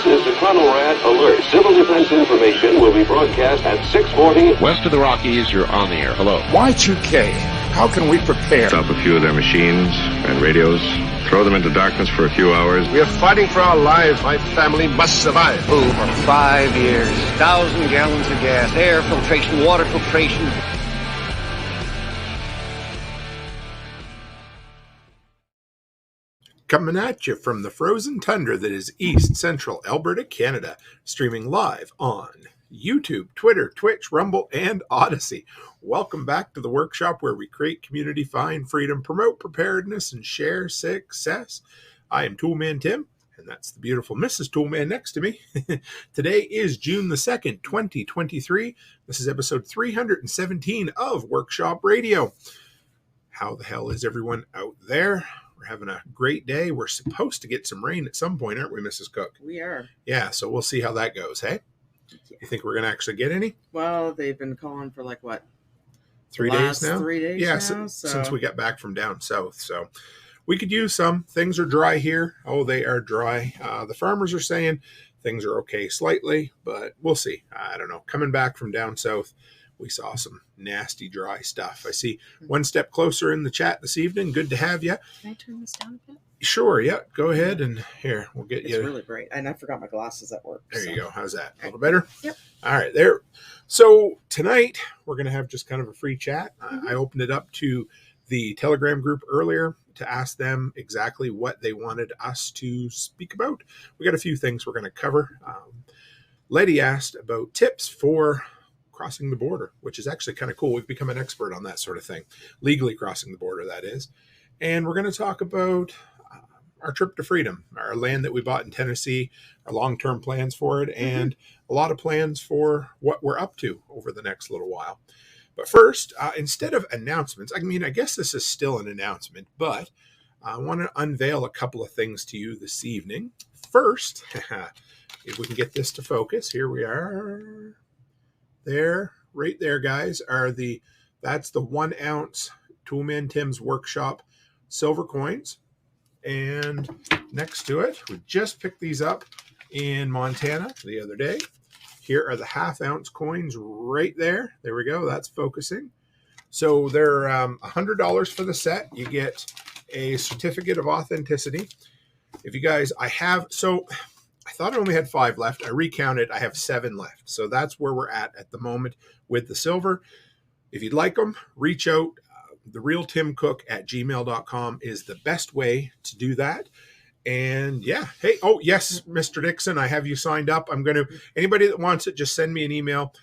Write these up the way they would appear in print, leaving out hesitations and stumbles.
is the Conrad Alert. Civil defense information will be broadcast at 6:40. West of the Rockies, you're on the air. Hello. Y2K, how can we prepare? Stop a few of their machines and radios. Throw them into darkness for a few hours. We are fighting for our lives. My family must survive. For 5 years, 1,000 gallons of gas, air filtration, water filtration. Coming at you from the frozen tundra that is East Central Alberta, Canada, streaming live on YouTube, Twitter, Twitch, Rumble, and ODYSEE. Welcome back to the workshop where we create community, find freedom, promote preparedness, and share success. I am Toolman Tim, and that's the beautiful Mrs. Toolman next to me. Today is June the 2nd, 2023. This is episode 317 of Workshop Radio. How the hell is everyone out there? We're having a great day. We're supposed to get some rain at some point, aren't we, Mrs. Cook? We are. Yeah, so we'll see how that goes, hey? Yeah. You think we're going to actually get any? Well, they've been calling for like, what? 3 days now? 3 days yeah, now, since we got back from down south. So we could use some. Things are dry here. Oh, they are dry. The farmers are saying things are okay slightly, but we'll see. I don't know. Coming back from down south, we saw some nasty dry stuff. I see one step closer in the chat this evening. Good to have you. Can I turn this down a bit? Sure, yeah. Go ahead, and here, we'll get you. It's really bright. And I forgot my glasses at work. There you go. How's that? A little better? Yep. All right, there. So tonight, we're going to have just kind of a free chat. I opened it up to the Telegram group earlier to ask them exactly what they wanted us to speak about. We got a few things we're going to cover. Letty asked about tips for crossing the border, which is actually kind of cool. We've become an expert on that sort of thing. Legally crossing the border, that is. And we're going to talk about our trip to freedom, our land that we bought in Tennessee, our long-term plans for it, and a lot of plans for what we're up to over the next little while. But first, instead of announcements, I mean, I guess this is still an announcement, but I want to unveil a couple of things to you this evening. First, if we can get this to focus, here we are. There, right there, guys, that's the 1 ounce Toolman Tim's Workshop silver coins. And next to it, we just picked these up in Montana the other day. Here are the 1/2 ounce coins right there. There we go. That's focusing. So they're $100 for the set. You get a certificate of authenticity. If you guys, I thought I only had 5 left. I recounted. I have 7 left. So that's where we're at the moment with the silver. If you'd like them, reach out. TheRealTimCook@gmail.com is the best way to do that. And yeah, hey, oh yes, Mr. Dixon, I have you signed up. Anybody that wants it, just send me an email.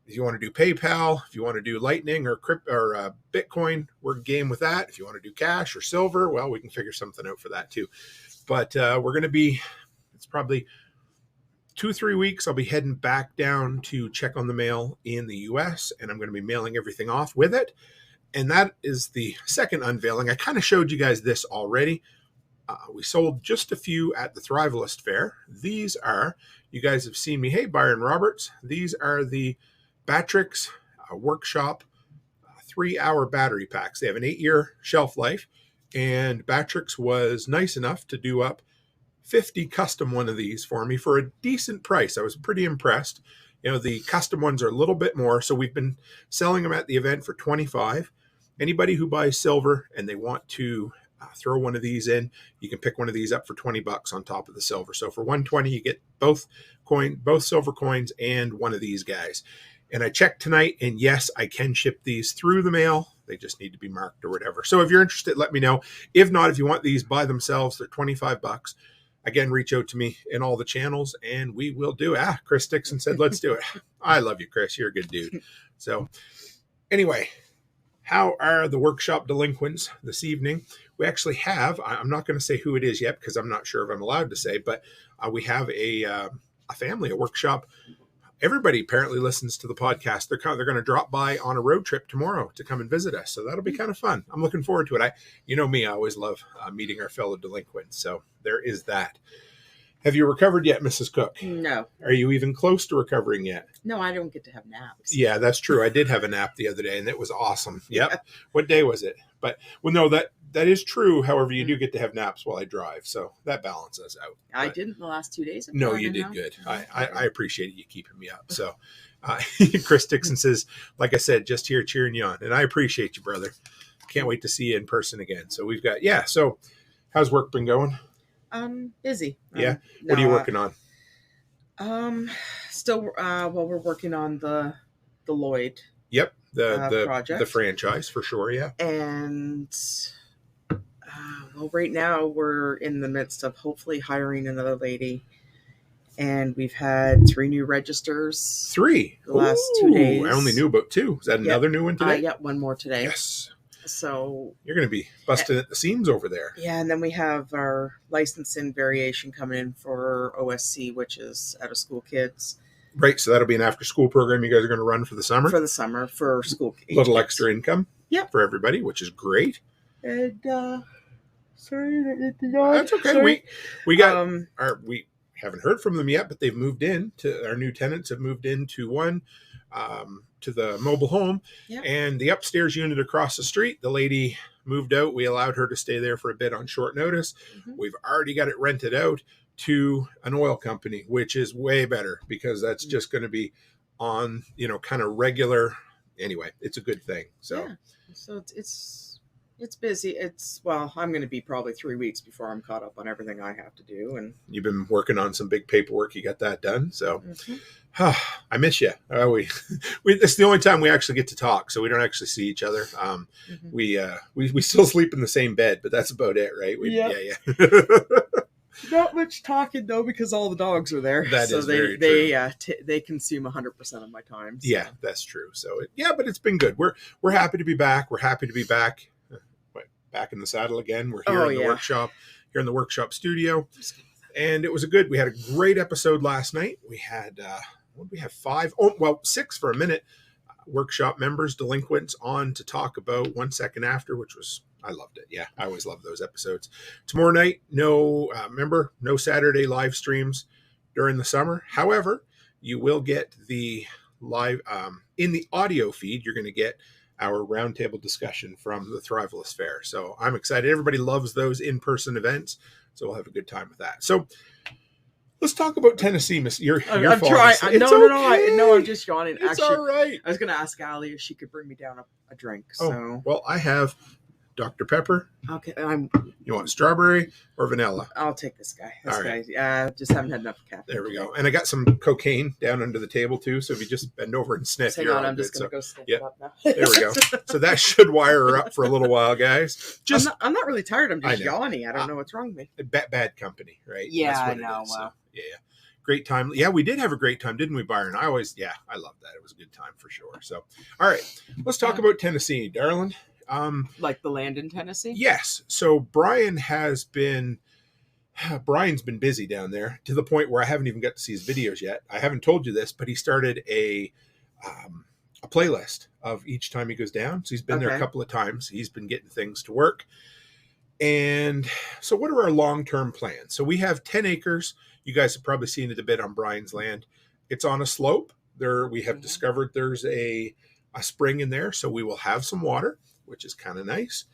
If you want to do PayPal, if you want to do Lightning or Bitcoin, we're game with that. If you want to do cash or silver, well, we can figure something out for that too. But we're going to be, it's probably 2-3 weeks. I'll be heading back down to check on the mail in the U.S. and I'm going to be mailing everything off with it. And that is the second unveiling. I kind of showed you guys this already. We sold just a few at the Thrivalist Fair. These are, you guys have seen me. Hey, Byron Roberts. These are the Batrix Workshop 3-hour battery packs. They have an 8-year shelf life. And Batrix was nice enough to do up 50 custom one of these for me for a decent price. I was pretty impressed. You know, the custom ones are a little bit more. So we've been selling them at the event for $25. Anybody who buys silver and they want to throw one of these in, you can pick one of these up for $20 on top of the silver. So for $120, you get both silver coins and one of these guys. And I checked tonight, and yes, I can ship these through the mail. They just need to be marked or whatever. So if you're interested, let me know. If not, if you want these by themselves, they're $25. Again, reach out to me in all the channels, and we will do it. Chris Dixon said, let's do it. I love you, Chris. You're a good dude. So anyway, how are the workshop delinquents this evening? We actually have, I'm not going to say who it is yet because I'm not sure if I'm allowed to say, but we have a family, a workshop. Everybody apparently listens to the podcast. They're going to drop by on a road trip tomorrow to come and visit us. So that'll be kind of fun. I'm looking forward to it. You know me, I always love meeting our fellow delinquents. So there is that. Have you recovered yet, Mrs. Cook? No. Are you even close to recovering yet? No, I don't get to have naps. Yeah, that's true. I did have a nap the other day, and it was awesome. Yep. Yeah. What day was it? But, well, no, That is true. However, you do get to have naps while I drive, so that balances out. I But didn't the last 2 days. no, you did good. I appreciate you keeping me up. So Chris Dixon says, like I said, just here cheering you on. And I appreciate you, brother. Can't wait to see you in person again. So we've got, so how's work been going? Busy. Yeah. What are you working on? Still, we're working on the Lloyd. Yep. The project. The franchise for sure. Yeah. And right now we're in the midst of hopefully hiring another lady. And we've had 3 new registers. 3 the last 2 days. I only knew about 2. Is that another new one today? Yeah, one more today. Yes. So you're going to be busting at the seams over there. Yeah, and then we have our licensing variation coming in for ODYSEE, which is out of school kids. Right, so that'll be an after-school program you guys are going to run for the summer? For the summer, for school kids. Little extra income for everybody, which is great. And, sorry. That's okay. Sorry. We got, we haven't heard from them yet, but they've moved in. Our new tenants have moved into one, to the mobile home. Yep. And the upstairs unit across the street, the lady moved out. We allowed her to stay there for a bit on short notice. Mm-hmm. We've already got it rented out to an oil company, which is way better because that's just going to be on, kind of regular. Anyway, it's a good thing. So it's busy. I'm going to be probably 3 weeks before I'm caught up on everything I have to do. And you've been working on some big paperwork. You got that done. So I miss you. It's the only time we actually get to talk. So we don't actually see each other. We still sleep in the same bed, but that's about it. Right. Yeah. Not much talking though, because all the dogs are there. That is very true. They consume 100% of my time. So. Yeah, that's true. So but it's been good. We're happy to be back. We're happy to be back. Back in the saddle again. We're here in the workshop, here in the workshop studio, and it was we had a great episode last night. We had what did we have 5? 6 for a minute. Workshop members, delinquents on to talk about 1 second after, which was. I loved it. Yeah, I always love those episodes. Tomorrow night, no Saturday live streams during the summer. However, you will get the live in the audio feed. You're going to get our roundtable discussion from the Thriveless Fair. So I'm excited. Everybody loves those in-person events, so we'll have a good time with that. So let's talk about Tennessee, Miss. I'm trying. No, I'm just yawning. It's Actually, all right. I was going to ask Allie if she could bring me down a drink. So, well, I have Dr. Pepper. Okay, you want strawberry or vanilla? I'll take this guy. All right. Just haven't had enough caffeine. There we go. And I got some cocaine down under the table too. So if you just bend over and sniff, hang on, I'm just gonna go sniff it up now. There we go. So that should wire her up for a little while, guys. I'm not really tired. I'm just yawning. I don't know what's wrong with me. Bad company, right? Yeah, I know. Wow. So, yeah. Great time. Yeah, we did have a great time, didn't we, Byron? I love that. It was a good time for sure. So, all right, let's talk about Tennessee, darling. Like the land in Tennessee? Yes. So Brian's been busy down there to the point where I haven't even got to see his videos yet. I haven't told you this, but he started a playlist of each time he goes down. So he's been there a couple of times. He's been getting things to work. And so what are our long-term plans? So we have 10 acres. You guys have probably seen it a bit on Brian's land. It's on a slope. We have discovered there's a spring in there, so we will have some water, which is kind of nice.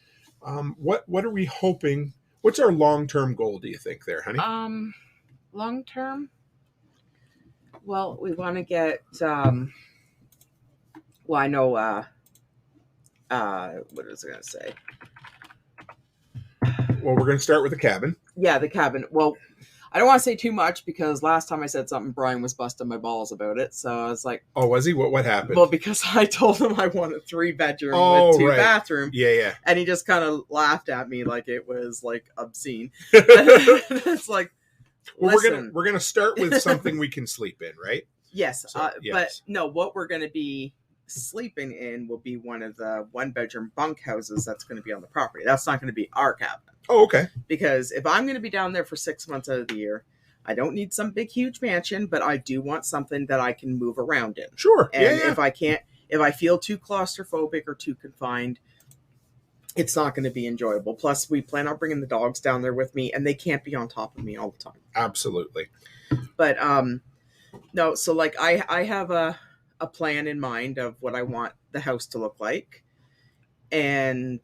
What are we hoping? What's our long-term goal, do you think there, honey? Long-term? Well, we want to get, I know, what was I going to say? Well, we're going to start with the cabin. Yeah, the cabin. Well, I don't want to say too much because last time I said something, Brian was busting my balls about it. So I was like, "Oh, was he? What happened?" Well, because I told him I want a 3-bedroom with 2 bathrooms. Yeah. And he just kind of laughed at me like it was like obscene. It's like, well, we're gonna start with something we can sleep in, right? Yes. So, But no, what we're going to be sleeping in will be one of the 1-bedroom bunk houses that's going to be on the property. That's not going to be our cabin. Oh, okay. Because if I'm going to be down there for 6 months out of the year, I don't need some big, huge mansion, but I do want something that I can move around in. Sure. And if I feel too claustrophobic or too confined, it's not going to be enjoyable. Plus, we plan on bringing the dogs down there with me, and they can't be on top of me all the time. Absolutely. But, no, so like I have a plan in mind of what I want the house to look like. And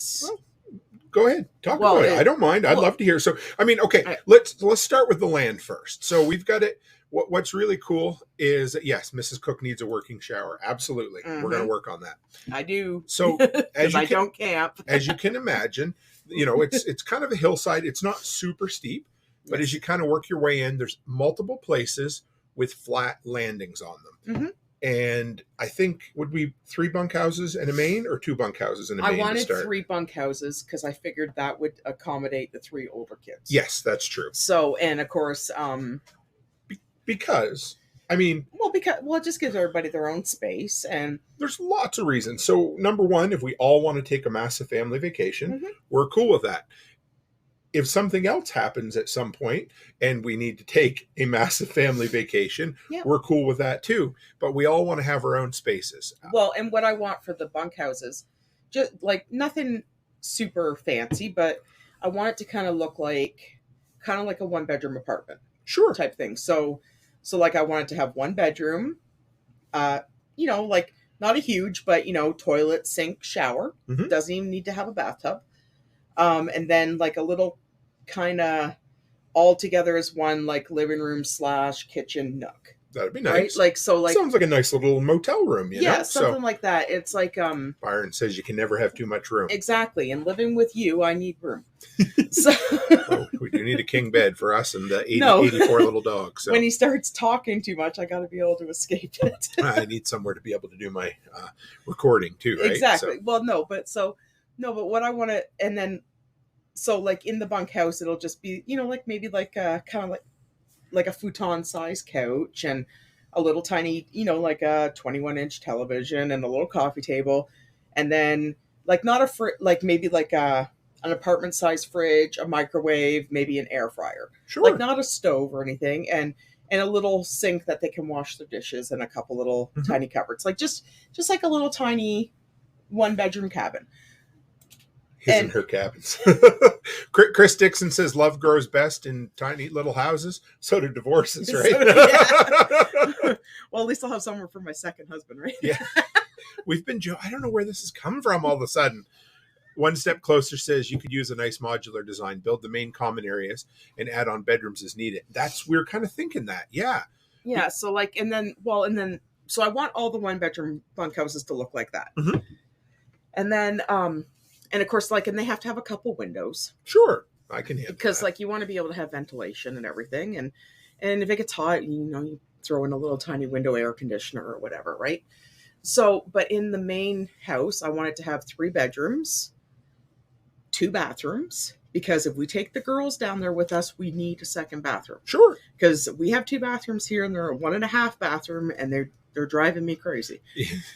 Go ahead, talk about it. I don't mind. I'd love to hear. So, I mean, okay, let's start with the land first. So we've got it. What's really cool is that, yes, Mrs. Cook needs a working shower. Absolutely, we're going to work on that. I do. So, as you don't camp, as you can imagine, it's kind of a hillside. It's not super steep, but as you kind of work your way in, there's multiple places with flat landings on them. Mm-hmm. And I think, would we 3 bunkhouses and a main, or 2 bunkhouses and a main? I wanted 3 bunkhouses because I figured that would accommodate the 3 older kids. Yes, that's true. So, and of course, because I mean, it just gives everybody their own space, and there's lots of reasons. So, number one, if we all want to take a massive family vacation, we're cool with that. If something else happens at some point and we need to take a massive family vacation, we're cool with that too. But we all want to have our own spaces. Well, and what I want for the bunkhouses, just like nothing super fancy, but I want it to kind of look like a 1-bedroom apartment. Sure. Type thing. So like I wanted to have 1 bedroom, like not a huge, but toilet, sink, shower. Doesn't even need to have a bathtub. And then like a little kind of all together as one, like living room / kitchen nook. That'd be nice. Right? Sounds like a nice little motel room, you know? Something like that. It's like Byron says you can never have too much room. Exactly. And living with you, I need room. So we do need a king bed for us and the 84 little dogs. So. When he starts talking too much, I got to be able to escape it. I need somewhere to be able to do my recording too, right? Exactly. So. Well, but what I want to, and then, so like in the bunkhouse, it'll just be, like maybe like a kind of like a futon size couch and a little tiny, like a 21-inch television and a little coffee table. And then like not a like maybe like an apartment size fridge, a microwave, maybe an air fryer. Sure. Like not a stove or anything. And a little sink that they can wash their dishes and a couple little tiny cupboards. Like just like a little tiny 1-bedroom cabin. His and her cabins. Chris Dixon says love grows best in tiny little houses. So do divorces, right? Well, at least I'll have somewhere for my second husband, right? Yeah. We've been, I don't know where this has come from all of a sudden. One Step Closer says you could use a nice modular design, build the main common areas, and add on bedrooms as needed. We're kind of thinking that. Yeah. Yeah. So like, so I want all the 1-bedroom bunkhouses to look like that. And then, and of course, and they have to have a couple windows. Sure, I can handle because that. You want to be able to have ventilation and everything, and if it gets hot, you throw in a little tiny window air conditioner or whatever, right? So, but in the main house, I want it to have 3 bedrooms, 2 bathrooms, because if we take the girls down there with us, we need a second bathroom. Sure, because we have 2 bathrooms here, and they're a 1.5 bathroom, and they're driving me crazy.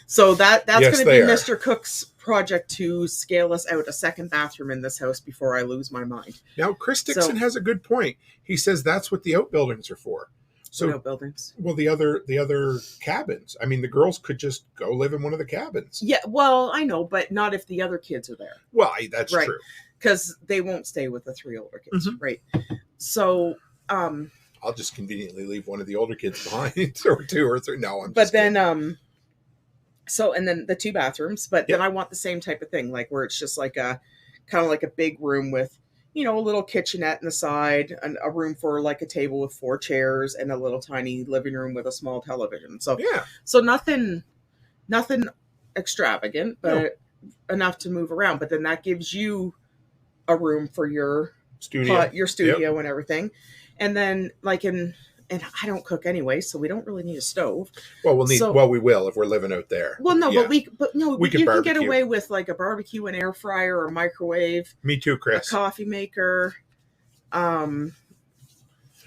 So that's yes, going to be Mr. Cook's project to scale us out a second bathroom in this house before I lose my mind. Now, Chris Dixon has a good point. He says that's what the outbuildings are for. So outbuildings. Well, the other cabins. I mean, the girls could just go live in one of the cabins. Yeah, well, I know, but not if the other kids are there. Well, that's true. Because they won't stay with the 3 older kids, right? So, I'll just conveniently leave one of the older kids behind, or 2 or 3. No, but then, so, and then the 2 bathrooms, but then I want the same type of thing, like where it's just like a kind of like a big room with, a little kitchenette in the side, and a room for like a table with 4 chairs, and a little tiny living room with a small television. So, so nothing extravagant, but enough to move around. But then that gives you a room for your studio, and everything. And then and I don't cook anyway, so we don't really need a stove. Well, we will if we're living out there. Well, no, but we can get away with like a barbecue, an air fryer, or a microwave. Me too, Chris. A coffee maker. And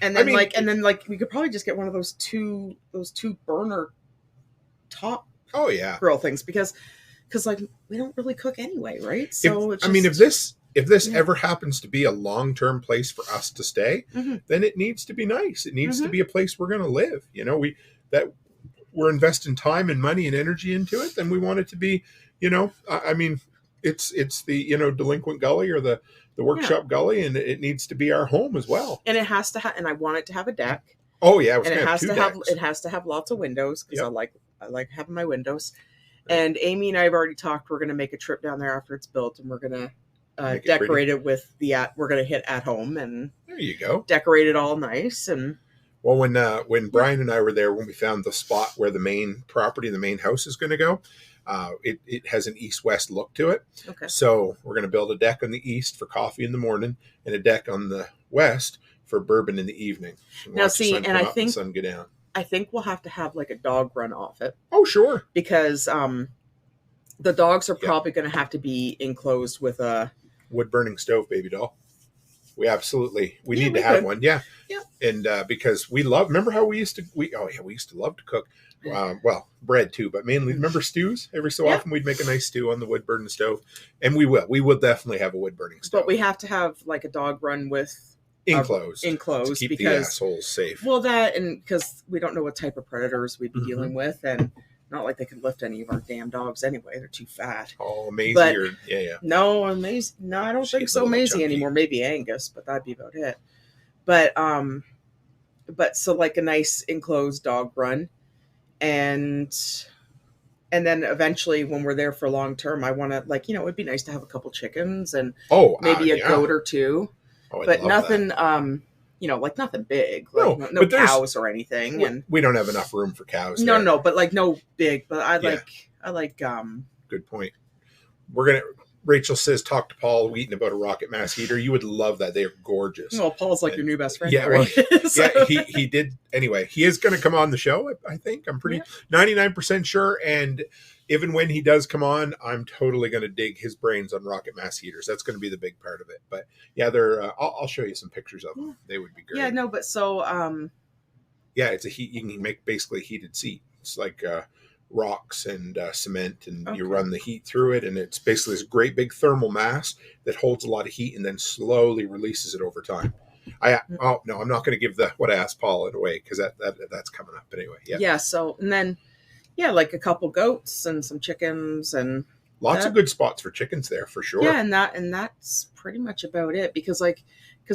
then we could probably just get one of those two burner top grill things because we don't really cook anyway, right? So if this ever happens to be a long-term place for us to stay, then it needs to be nice. It needs to be a place we're going to live. We're investing time and money and energy into it. Then we want it to be, it's the, delinquent gully or the workshop gully, and it needs to be our home as well. And it has to and I want it to have a deck. Oh yeah. It has to have lots of windows because I like having my windows. And Amy and I have already talked. We're going to make a trip down there after it's built, and we're going to Make it decorate it with we're going to hit at home and there you go. Decorate it all nice. And well, when Brian and I were there, when we found the spot where the main property, the main house is going to go, it has an east-west look to it. Okay. So we're going to build a deck on the east for coffee in the morning and a deck on the west for bourbon in the evening. Now see, and I think the sun go down. I think we'll have to have like a dog run off it. Oh, sure. Because the dogs are probably going to have to be enclosed with a wood burning stove, baby doll. We need to have one. Yeah. Yeah. And because remember how we used to love to cook. Well, bread too, but mainly remember stews. Every so often we'd make a nice stew on the wood burning stove, and we will definitely have a wood burning stove. But we have to have like a dog run with enclosed to keep the assholes safe. Well, that and because we don't know what type of predators we'd be dealing with, and not like they could lift any of our damn dogs anyway. They're too fat. Oh, Maisie, No, Maisie. No, I don't think so. Maisie anymore. Maybe Angus, but that'd be about it. But so like a nice enclosed dog run. And then eventually when we're there for long term, I want to it'd be nice to have a couple chickens and maybe a goat or two, but nothing, nothing big, no cows or anything. We don't have enough room for cows. No, but no big, but I like, good point. Rachel says, talk to Paul Wheaton about a rocket mass heater. You would love that. They are gorgeous. Well, Paul's like your new best friend. Yeah, right? Yeah, he did. Anyway, he is going to come on the show, I think. I'm pretty 99% sure. And even when he does come on, I'm totally going to dig his brains on rocket mass heaters. That's going to be the big part of it. But yeah, I'll show you some pictures of them. They would be great. Yeah, no, but so... yeah, it's you can make basically heated seat. It's like... rocks and cement, and you run the heat through it, and it's basically this great big thermal mass that holds a lot of heat and then slowly releases it over time. I'm not going to give what I asked Paul away because that's coming up anyway. Yeah. So and then like a couple goats and some chickens and lots of good spots for chickens there for sure. Yeah, and that's pretty much about it because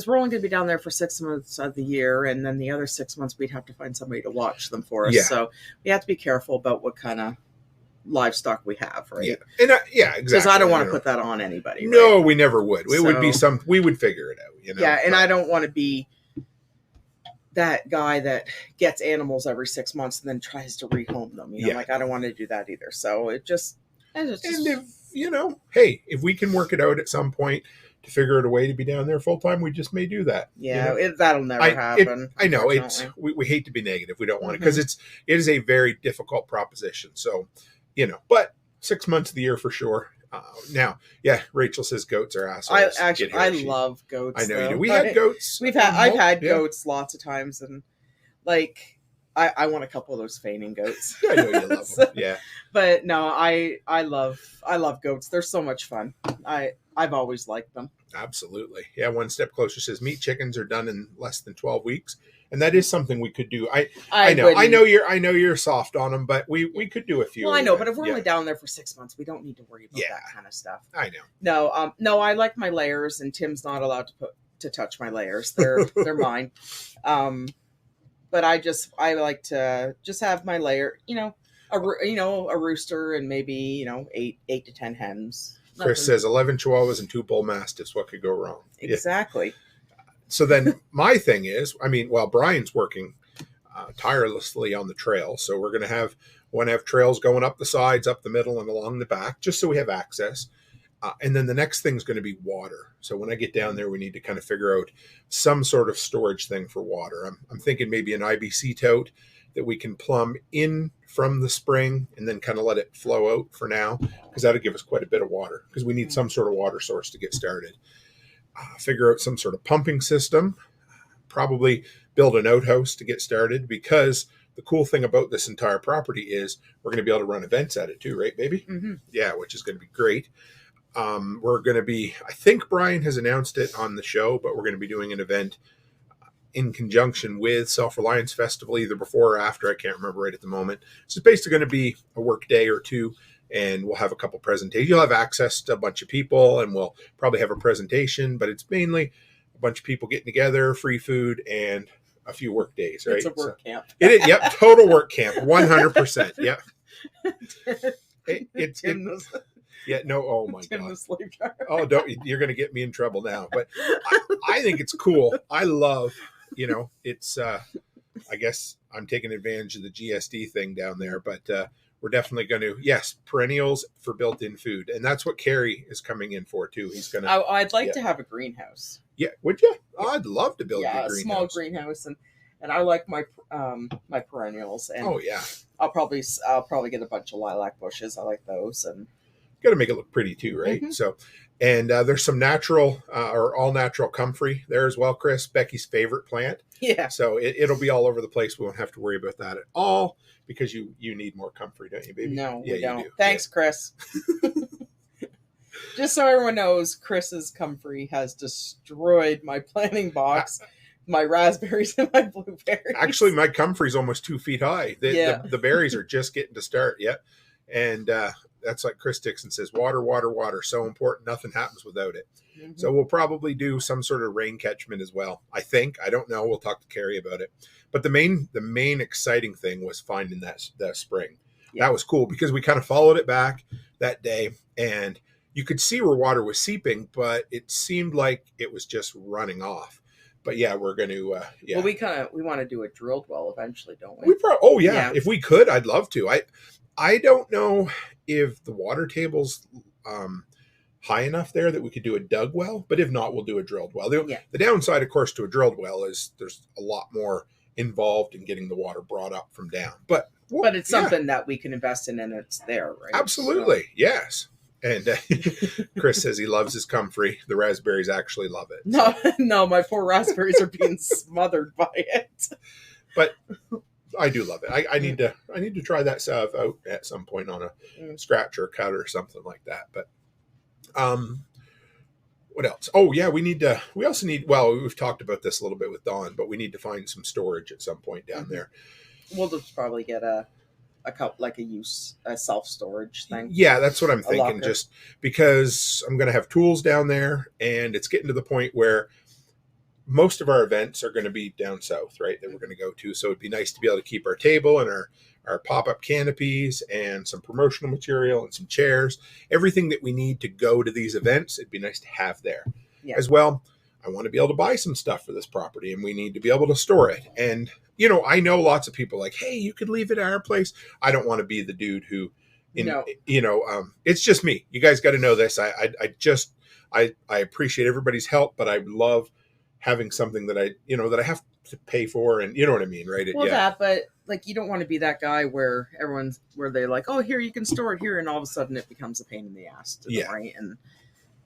we're only going to be down there for 6 months of the year, and then the other 6 months we'd have to find somebody to watch them for us. Yeah. So we have to be careful about what kind of livestock we have, right? Yeah, and exactly. Because I don't want to put that on anybody. No, right? We never would. It would be we would figure it out. Yeah, and I don't want to be that guy that gets animals every 6 months and then tries to rehome them. I don't want to do that either. So and if hey, if we can work it out at some point to figure out a way to be down there full time, we just may do that. Yeah, that'll never happen. I know we hate to be negative. We don't want it because it is a very difficult proposition. So, but 6 months of the year for sure. Now, Rachel says goats are assholes. I love goats. I know you do. We had goats. I've had goats lots of times, and I want a couple of those feigning goats. I know you love them. Yeah. But no, I love goats. They're so much fun. I've always liked them. Absolutely. Yeah. One step closer says meat chickens are done in less than 12 weeks. And that is something we could do. I know you're soft on them, but we could do a few. Well, I know, but if we're only down there for 6 months, we don't need to worry about that kind of stuff. I know. No, I like my layers, and Tim's not allowed to touch my layers. They're mine. But I like to just have my layer, a rooster and maybe 8 to 10 hens. Nothing. Chris says 11 Chihuahuas and 2 Bull Mastiffs. What could go wrong? Exactly. Yeah. So then my thing is, while Brian's working tirelessly on the trail, so we're going to have trails going up the sides, up the middle, and along the back, just so we have access. And then the next thing is going to be water. So when I get down there, we need to kind of figure out some sort of storage thing for water. I'm thinking maybe an IBC tote that we can plumb in from the spring and then kind of let it flow out for now, because that'll give us quite a bit of water, because we need some sort of water source to get started. Figure out some sort of pumping system, probably build an outhouse to get started, because the cool thing about this entire property is we're going to be able to run events at it too, right, baby? Mm-hmm. Yeah, which is going to be great. We're going to be, I think Brian has announced it on the show, but we're going to be doing an event in conjunction with Self-Reliance Festival, either before or after. I can't remember right at the moment. So it's basically going to be a work day or two, and we'll have a couple presentations. You'll have access to a bunch of people, and we'll probably have a presentation, but it's mainly a bunch of people getting together, free food, and a few work days, right? It's a work camp. It is, yep, total work camp, 100%. Yep. Yeah, no, oh my Tim God. the slave driver. Oh, you're going to get me in trouble now. But I think it's cool. I love, it's, I guess I'm taking advantage of the GSD thing down there, but we're definitely going to, yes, perennials for built-in food. And that's what Carrie is coming in for too. He's going to. I'd like to have a greenhouse. Yeah, would you? Oh, I'd love to build a small greenhouse, and I like my my perennials. And oh yeah, I'll probably get a bunch of lilac bushes. I like those, and got to make it look pretty too, right? Mm-hmm. So, and there's some natural or all natural comfrey there as well, Chris. Becky's favorite plant. Yeah. So it'll be all over the place. We won't have to worry about that at all because you need more comfrey, don't you, baby? No, yeah, we don't. You do. Thanks, Chris. Just so everyone knows, Chris's comfrey has destroyed my planting box, my raspberries, and my blueberries. Actually, my comfrey's almost 2 feet high. The berries are just getting to start yet. And that's like Chris Dixon says, water, water, water. So important. Nothing happens without it. Mm-hmm. So we'll probably do some sort of rain catchment as well. I think. I don't know. We'll talk to Carrie about it. But the main exciting thing was finding that spring. Yeah. That was cool because we kind of followed it back that day, and you could see where water was seeping, but it seemed like it was just running off. But yeah, we're going to, yeah. Well, we want to do a drilled well eventually, don't we? Yeah. If we could, I'd love to. I don't know if the water table's high enough there that we could do a dug well, but if not, we'll do a drilled well. The downside, of course, to a drilled well is there's a lot more involved in getting the water brought up from down. But it's something that we can invest in, and it's there, right? Absolutely, so. Yes. And Chris says he loves his comfrey. The raspberries actually love it. No, my poor raspberries are being smothered by it. But I do love it. I need to try that stuff out at some point on a scratch or a cut or something like that. But what else? Oh yeah, we also need. Well, we've talked about this a little bit with Dawn, but we need to find some storage at some point down there. We'll just probably get a self-storage thing. Yeah, that's what I'm thinking. Just because I'm going to have tools down there, and it's getting to the point where most of our events are going to be down south, right? That we're going to go to. So it'd be nice to be able to keep our table and our pop-up canopies and some promotional material and some chairs, everything that we need to go to these events. It'd be nice to have there as well. I want to be able to buy some stuff for this property, and we need to be able to store it. And I know lots of people like, hey, you could leave it at our place. I don't want to be the dude who, it's just me. You guys got to know this. I appreciate everybody's help, but I love having something that I have to pay for, and you know what I mean, right? But like, you don't want to be that guy where they're like, oh, here, you can store it here, and all of a sudden it becomes a pain in the ass to them, right? And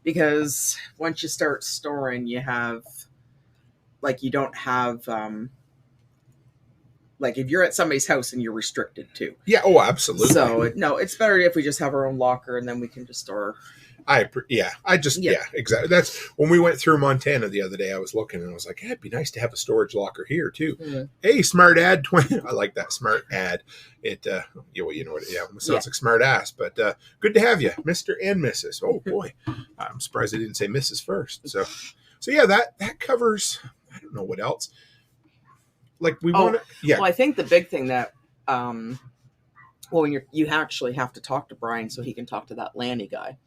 because once you start storing, you don't have like if you're at somebody's house and you're restricted too. Yeah. Oh, absolutely. So it's better if we just have our own locker and then we can just store. Exactly. That's when we went through Montana the other day. I was looking and I was like, it'd be nice to have a storage locker here too. Mm-hmm. Hey, smart ad 20. I like that smart ad. It, you know what? Yeah, it sounds like smart ass, but good to have you, Mr. and Mrs. Oh boy, I'm surprised I didn't say Mrs. first. So yeah, that covers. I don't know what else. Like we want to. Yeah. Well, I think the big thing that, you actually have to talk to Brian so he can talk to that Lanny guy.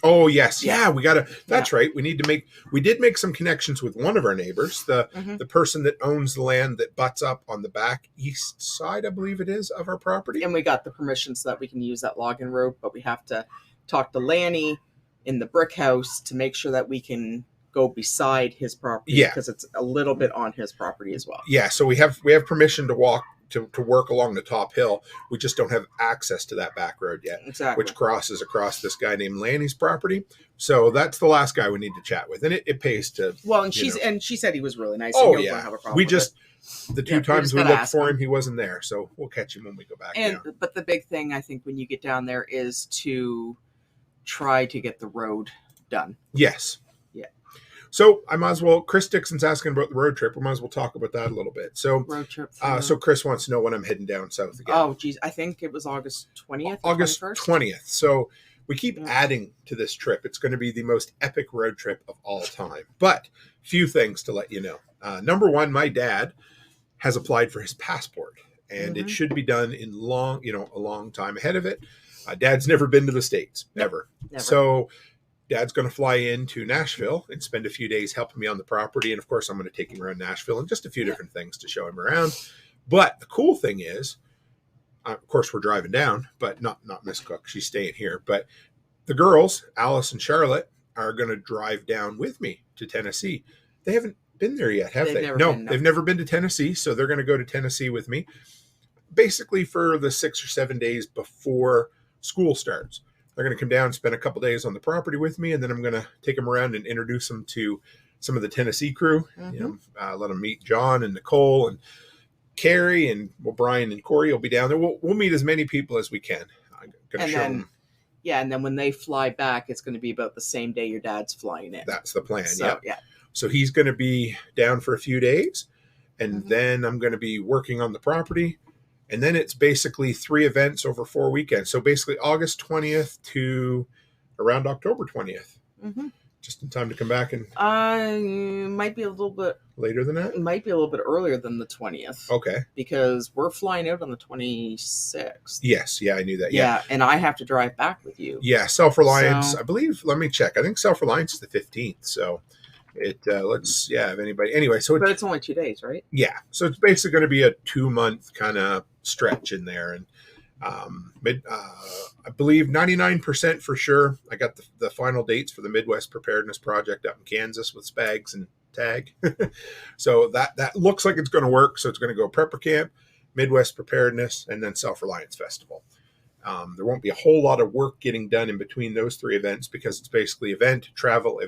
Oh yes, yeah. We gotta. That's right. We did make some connections with one of our neighbors, the person that owns the land that butts up on the back east side, I believe it is, of our property. And we got the permission so that we can use that logging road, but we have to talk to Lanny in the brick house to make sure that we can go beside his property. Yeah, because it's a little bit on his property as well. Yeah, so we have permission to walk. To work along the top hill. We just don't have access to that back road yet, which crosses across this guy named Lanny's property. So that's the last guy we need to chat with, and it pays to. Well, and she said he was really nice. Oh yeah, have a problem we just the two times we looked for him, he wasn't there. So we'll catch him when we go back. But the big thing I think when you get down there is to try to get the road done. Yes. So I might as well. Chris Dixon's asking about the road trip. We might as well talk about that a little bit. So road trip. So Chris wants to know when I'm heading down south again. Oh, geez, I think it was August 20th. August 20th. So we keep adding to this trip. It's going to be the most epic road trip of all time. But few things to let you know. Number one, my dad has applied for his passport, and it should be done in a long time ahead of it. Dad's never been to the States, never. Never. So Dad's going to fly into Nashville and spend a few days helping me on the property. And of course, I'm going to take him around Nashville and just a few different things to show him around. But the cool thing is, of course, we're driving down, but not Miss Cook. She's staying here. But the girls, Alice and Charlotte, are going to drive down with me to Tennessee. They haven't been there yet, have they? No, they've never been to Tennessee. So they're going to go to Tennessee with me, basically for the 6 or 7 days before school starts. They're going to come down, spend a couple days on the property with me, and then I'm going to take them around and introduce them to some of the Tennessee crew. You know, let them meet John and Nicole and Carrie, and Brian and Corey will be down there. We'll meet as many people as we can. I'm going to show them. Yeah, and then when they fly back, it's going to be about the same day your dad's flying in. That's the plan. So, yeah. So he's going to be down for a few days, and then I'm going to be working on the property. And then it's basically 3 events over 4 weekends. So basically August 20th to around October 20th. Just in time to come back and... might be a little bit... Later than that? It might be a little bit earlier than the 20th. Okay. Because we're flying out on the 26th. Yes. Yeah, I knew that. Yeah, and I have to drive back with you. Yeah, Self-Reliance, I believe, let me check. I think Self-Reliance is the 15th. So if anybody... Anyway, so... But it's only 2 days, right? Yeah. So it's basically going to be a 2-month kind of stretch in there. And I believe 99% for sure. I got the final dates for the Midwest Preparedness Project up in Kansas with Spags and Tag. So that looks like it's going to work. So it's going to go Prepper Camp, Midwest Preparedness, and then Self-Reliance Festival. There won't be a whole lot of work getting done in between those 3 events because it's basically event, travel,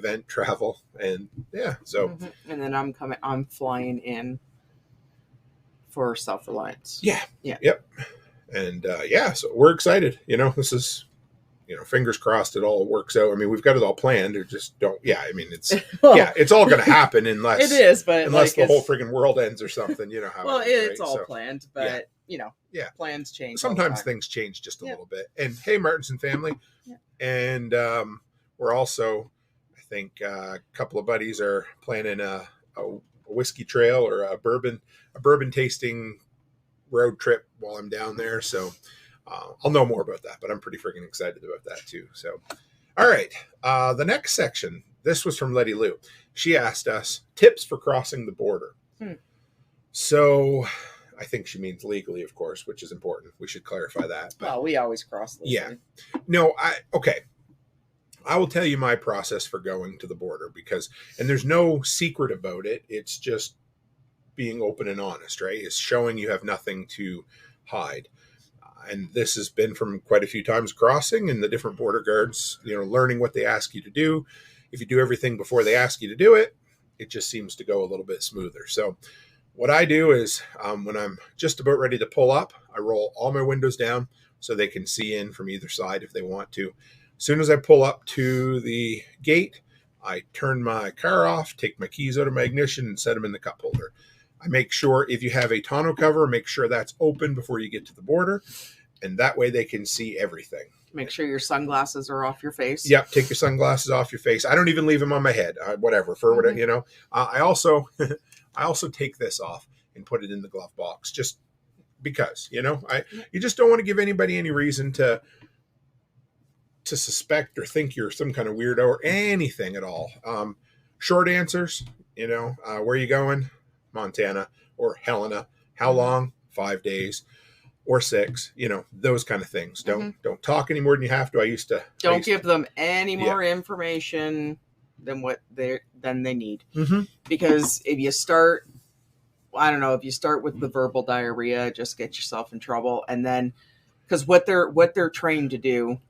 and yeah. So and then I'm flying in for Self-Reliance. Yeah. Yep. And so we're excited. You know, this is, fingers crossed it all works out. I mean, we've got it all planned. It just don't. Yeah, I mean, it's it's all going to happen unless it is, but unless the whole friggin' world ends or something. You know how? Well, it is, it's all planned, but plans change. Sometimes things change just a little bit. And hey, Martinson family, and we're also, I think, a couple of buddies are planning a whiskey trail or a bourbon tasting road trip while I'm down there. So I'll know more about that, but I'm pretty freaking excited about that too. So, all right. The next section, this was from Letty Lou. She asked us tips for crossing the border. So I think she means legally, of course, which is important. We should clarify that. But, well, we always cross legally. Yeah. No, I will tell you my process for going to the border and there's no secret about it. It's just being open and honest, right? It's showing you have nothing to hide. And this has been from quite a few times crossing and the different border guards, learning what they ask you to do. If you do everything before they ask you to do it, it just seems to go a little bit smoother. So what I do is when I'm just about ready to pull up, I roll all my windows down so they can see in from either side if they want to. As soon as I pull up to the gate, I turn my car off, take my keys out of my ignition and set them in the cup holder. I make sure if you have a tonneau cover, make sure that's open before you get to the border. And that way they can see everything. Make sure your sunglasses are off your face. Yep. Take your sunglasses off your face. I don't even leave them on my head. Whatever. I also take this off and put it in the glove box just because, you just don't want to give anybody any reason to suspect or think you're some kind of weirdo or anything at all. Short answers, where are you going? Montana or Helena. How long? 5 days or 6, those kind of things. Don't talk any more than you have to. Don't give them any more information than what they need. Because if you start with the verbal diarrhea, just get yourself in trouble. And then, because what they're trained to do,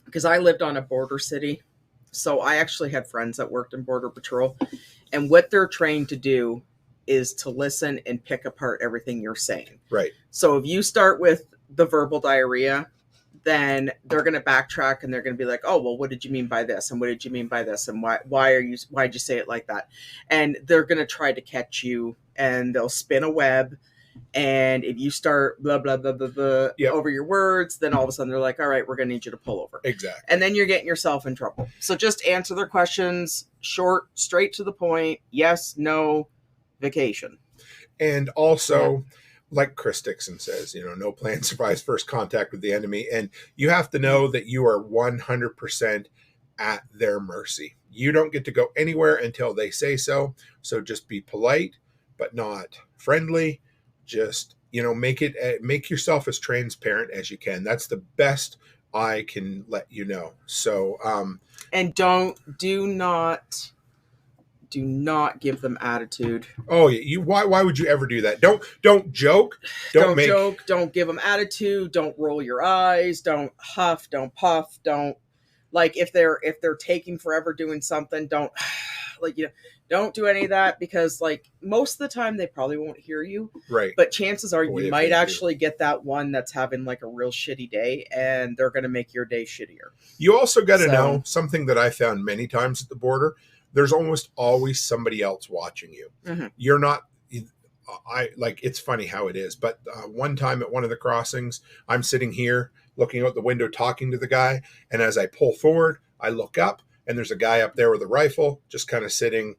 because I lived on a border city, so I actually had friends that worked in Border Patrol, and what they're trained to do is to listen and pick apart everything you're saying. Right. So if you start with the verbal diarrhea, then they're going to backtrack and they're going to be like, oh, well, what did you mean by this? And what did you mean by this? And why'd you say it like that? And they're going to try to catch you and they'll spin a web. And if you start blah, blah, blah, blah, blah over your words, then all of a sudden they're like, all right, we're going to need you to pull over. Exactly. And then you're getting yourself in trouble. So just answer their questions, short, straight to the point. Yes, no, vacation. And also like Chris Dixon says, no plan survives first contact with the enemy. And you have to know that you are 100% at their mercy. You don't get to go anywhere until they say so. So just be polite, but not friendly. Just, make yourself as transparent as you can. That's the best I can let you know. So, and do not give them attitude. Oh, why would you ever do that? Don't joke. Don't joke. Don't give them attitude. Don't roll your eyes. Don't huff. Don't puff. Don't, like, if they're taking forever doing something, don't don't do any of that, because like most of the time they probably won't hear you. Right. But chances are you might actually get that one that's having like a real shitty day, and they're going to make your day shittier. You also got to know something that I found many times at the border. There's almost always somebody else watching you. Mm-hmm. You're not, it's funny how it is, but one time at one of the crossings, I'm sitting here looking out the window talking to the guy. And as I pull forward, I look up and there's a guy up there with a rifle just kind of sitting,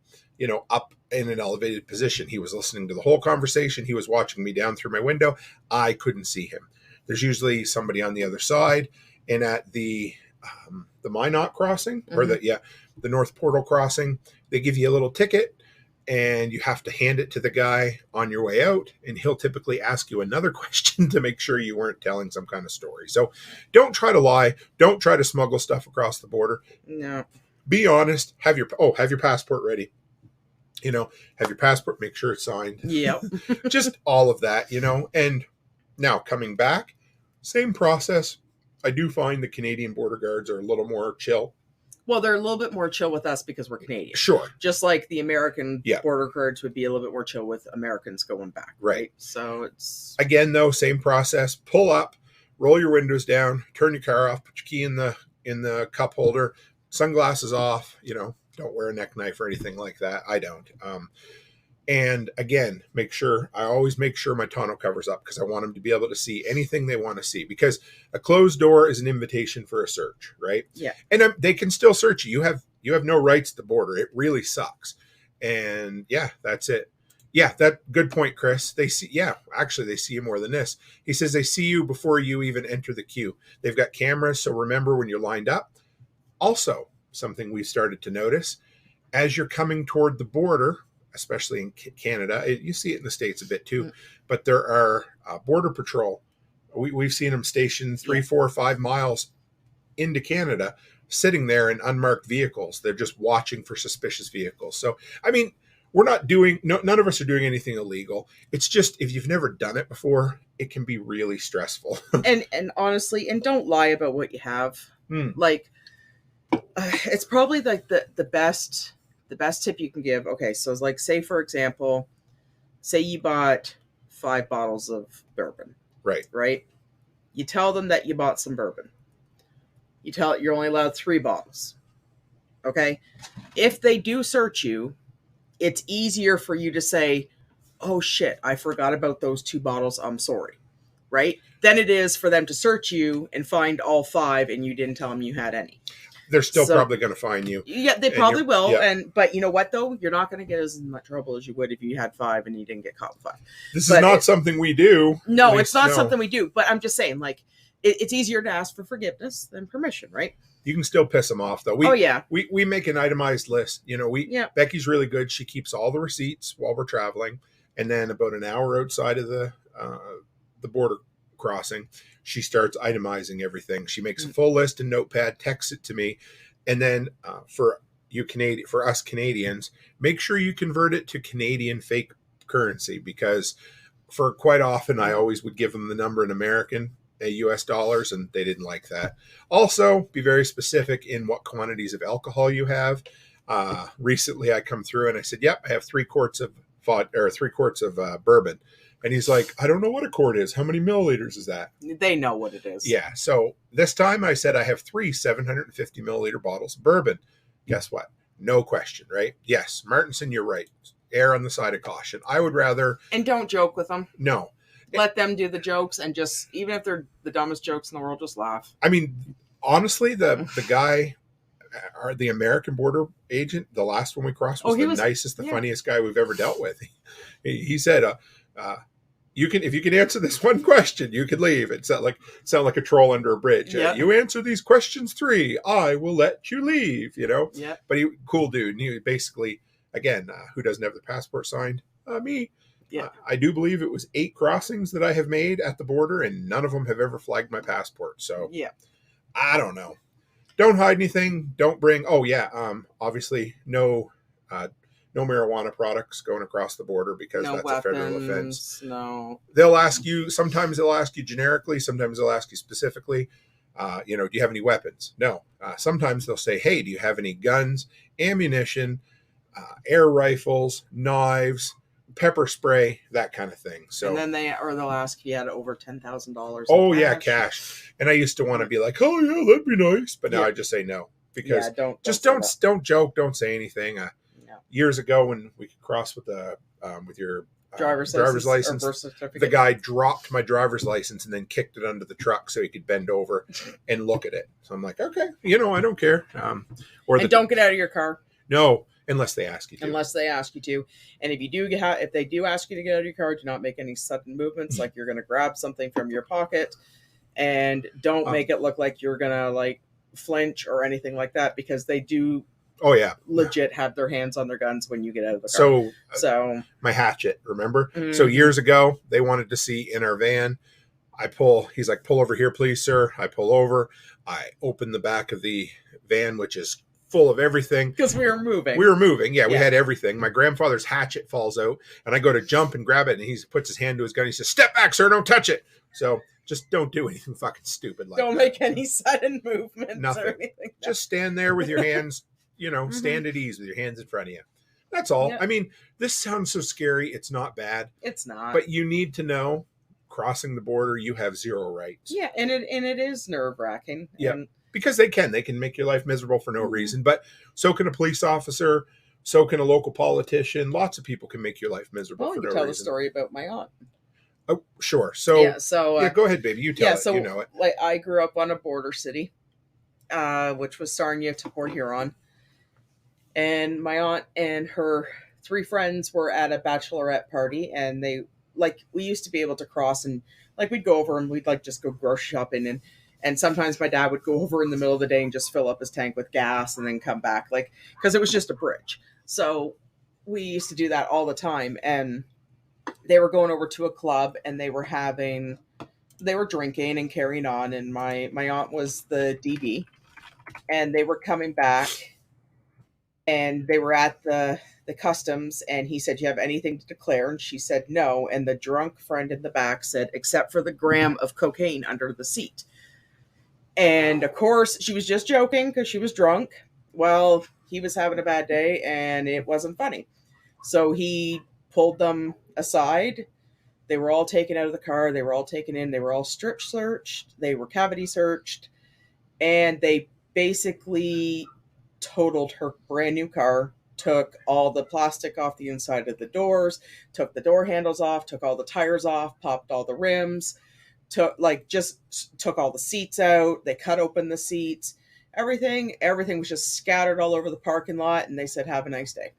up in an elevated position. He was listening to the whole conversation. He was watching me down through my window. I couldn't see him. There's usually somebody on the other side. And at the Minot crossing, or the North Portal crossing, they give you a little ticket and you have to hand it to the guy on your way out, and he'll typically ask you another question to make sure you weren't telling some kind of story. So don't try to lie. Don't try to smuggle stuff across the border. No. Be honest. Have your passport ready. Have your passport, make sure it's signed. Yep. Just all of that, And now coming back, same process. I do find the Canadian border guards are a little more chill. Well, they're a little bit more chill with us because we're Canadian. Sure. Just like the American border guards would be a little bit more chill with Americans going back. Right. So it's... Again, though, same process. Pull up, roll your windows down, turn your car off, put your key in the cup holder, sunglasses off, don't wear a neck knife or anything like that. I don't. And again, I always make sure my tonneau cover's up, because I want them to be able to see anything they want to see, because a closed door is an invitation for a search, right? Yeah. And they can still search you. You have no rights at the border. It really sucks. And that's it. Yeah, that good point, Chris. They see you more than this. He says they see you before you even enter the queue. They've got cameras, so remember when you're lined up. Also, something we've started to notice, as you're coming toward the border, especially in Canada, you see it in the States a bit too, but there are border patrol. We've seen them stationed 3, 4, 5 miles into Canada, sitting there in unmarked vehicles. They're just watching for suspicious vehicles. So, I mean, we're not doing, none of us are doing anything illegal. It's just, if you've never done it before, it can be really stressful. and honestly, and don't lie about what you have. It's probably like the best tip you can give. Okay, so it's like, say for example, say you bought 5 bottles of bourbon. Right. You tell them that you bought some bourbon. You're only allowed 3 bottles. Okay. If they do search you, it's easier for you to say, "Oh shit, I forgot about those 2 bottles. I'm sorry." Right? Than it is for them to search you and find all 5 and you didn't tell them you had any. They're still probably going to find you. Yeah, they probably will. Yeah. But you know what, though? You're not going to get as much trouble as you would if you had 5 and you didn't get caught with 5. This is not something we do. No, it's not something we do. But I'm just saying, like, it's easier to ask for forgiveness than permission, right? You can still piss them off, though. We make an itemized list. Becky's really good. She keeps all the receipts while we're traveling. And then about an hour outside of the border crossing, she starts itemizing everything. She makes a full list in Notepad, texts it to me, and then for us Canadians, make sure you convert it to Canadian fake currency, because for quite often I always would give them the number in American, U.S. dollars, and they didn't like that. Also, be very specific in what quantities of alcohol you have. Recently, I come through and I said, "Yep, I have 3 quarts of bourbon." And he's like, "I don't know what a quart is. How many milliliters is that?" They know what it is. Yeah. So this time I said I have 3 750 milliliter bottles of bourbon. Guess what? No question, right? Yes. Martinson, you're right. Err on the side of caution. I would rather... And don't joke with them. No. Let them do the jokes, and just, even if they're the dumbest jokes in the world, just laugh. I mean, honestly, the guy, or the American border agent, the last one we crossed, was the nicest, funniest guy we've ever dealt with. He said, if you can answer this one question, you could leave. It sound like a troll under a bridge. Yeah. You answer these questions 3, I will let you leave. Yeah. But cool dude. And he basically, again, who doesn't have the passport signed? Me. Yeah. I do believe it was 8 crossings that I have made at the border, and none of them have ever flagged my passport. So Yeah. I don't know. Don't hide anything. Don't bring. Oh yeah. Obviously, no marijuana products going across the border because No that's weapons, a federal offense. No. They'll ask you. Sometimes they'll ask you generically. Sometimes they'll ask you specifically. Do you have any weapons? No. Sometimes they'll say, hey, do you have any guns, ammunition, air rifles, knives, pepper spray, that kind of thing. So, and then they'll ask if you had over $10,000. Oh yeah, cash. And I used to want to be like, oh yeah, that'd be nice, but now I just say no because don't joke, don't say anything. Years ago when we could cross with your driver's license, or birth certificate, the guy dropped my driver's license and then kicked it under the truck so he could bend over and look at it. So I'm like, okay, I don't care. Don't get out of your car. No, unless they ask you to. And if they do ask you to get out of your car, do not make any sudden movements like you're going to grab something from your pocket, and don't make it look like you're going to like flinch or anything like that, because they do legit have their hands on their guns when you get out of the car. So my hatchet, remember? Mm-hmm. So years ago, they wanted to see in our van. He's like, pull over here, please, sir. I pull over. I open the back of the van, which is full of everything. Because we were moving. Yeah, we had everything. My grandfather's hatchet falls out, and I go to jump and grab it, and he puts his hand to his gun. He says, step back, sir, don't touch it. So just don't do anything fucking stupid like that. Don't make any sudden movements. Nothing. Or anything. Just stand there with your hands, stand at ease with your hands in front of you. That's all. Yep. I mean, this sounds so scary. It's not bad. It's not. But you need to know, crossing the border, you have zero rights. Yeah, and it is nerve-wracking. Yeah. Because they can make your life miserable for no reason, but so can a police officer, so can a local politician. Lots of people can make your life miserable for no reason. Well, you tell the story about my aunt. Oh, sure. So go ahead, baby. You tell it. So, you know it. Like, I grew up on a border city, which was Sarnia to Port Huron, and my aunt and her 3 friends were at a bachelorette party, and we used to be able to cross, and we'd go over and we'd just go grocery shopping, and sometimes my dad would go over in the middle of the day and just fill up his tank with gas and then come back, because it was just a bridge. So we used to do that all the time. And they were going over to a club, and they were drinking and carrying on. And my aunt was the DD, and they were coming back, and they were at the customs, and he said, "You have anything to declare?" And she said, "No." And the drunk friend in the back said, "Except for the gram of cocaine under the seat." And of course, she was just joking because she was drunk. Well, he was having a bad day, and it wasn't funny. So he pulled them aside. They were all taken out of the car. They were all taken in. They were all strip searched. They were cavity searched. And they basically totaled her brand new car, took all the plastic off the inside of the doors, took the door handles off, took all the tires off, popped all the rims, took all the seats out. They cut open the seats. Everything was just scattered all over the parking lot, and they said, "Have a nice day."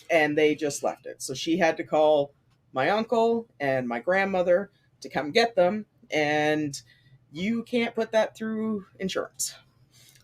And they just left it. So she had to call my uncle and my grandmother to come get them, and you can't put that through insurance.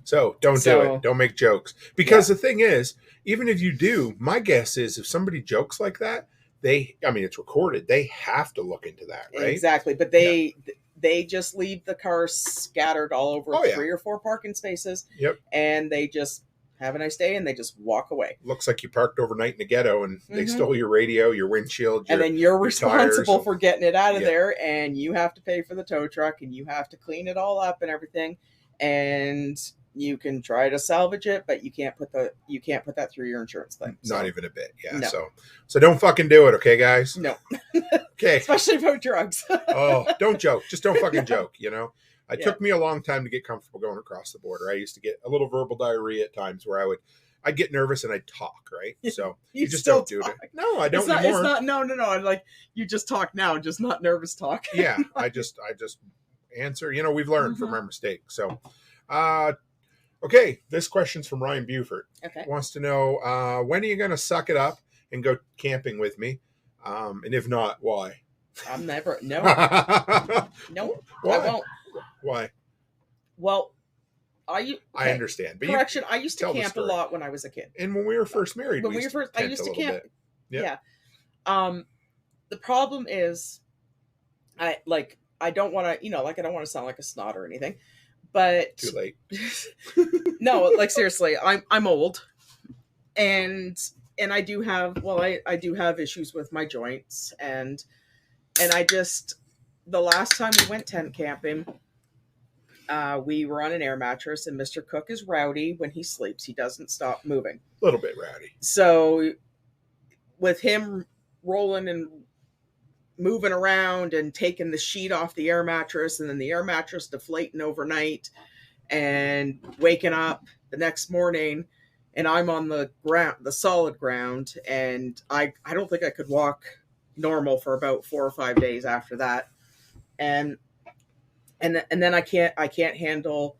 So don't do it. Don't make jokes. Because the thing is, even if you do, my guess is if somebody jokes like that, it's recorded. They have to look into that, right? Exactly. But they just leave the cars scattered all over 3 or 4 parking spaces. Yep. And they just have a nice day, and they just walk away. Looks like you parked overnight in the ghetto, and they stole your radio, your windshield, and then you're responsible for getting it out of there, and you have to pay for the tow truck, and you have to clean it all up and everything. And you can try to salvage it, but you can't put that through your insurance thing. Not even a bit. Yeah. No. So don't fucking do it, okay, guys? No. Okay. Especially about drugs. Oh, don't joke. Just don't fucking joke, It took me a long time to get comfortable going across the border. I used to get a little verbal diarrhea at times where I'd get nervous and I'd talk, right? So you just don't do it. No, I don't anymore. It's not, no. I'm like, you just talk now, just not nervous talk. Yeah. I just answer, we've learned from our mistakes. So, okay, this question's from Ryan Buford. Okay. Wants to know, when are you going to suck it up and go camping with me? And if not, why? I'm never. No, no, Why? I won't. Why? Well, I understand. But correction. I used to tell the camp a story. lot when I was a kid. And when we were first married, When we were used first, I used to tent a little camp. bit. Yeah. The problem is, I don't want to, I don't want to sound like a snot or anything, but Too late. no, like seriously, I'm old, and I do have, I do have issues with my joints, and I just, the last time we went tent camping, we were on an air mattress, and Mr. Cook is rowdy when he sleeps. He doesn't stop moving. A little bit rowdy. So with him rolling and moving around and taking the sheet off the air mattress, and then the air mattress deflating overnight, and waking up the next morning, and I'm on the ground, the solid ground, and I don't think I could walk normal for about 4 or 5 days after that, and then I can't handle.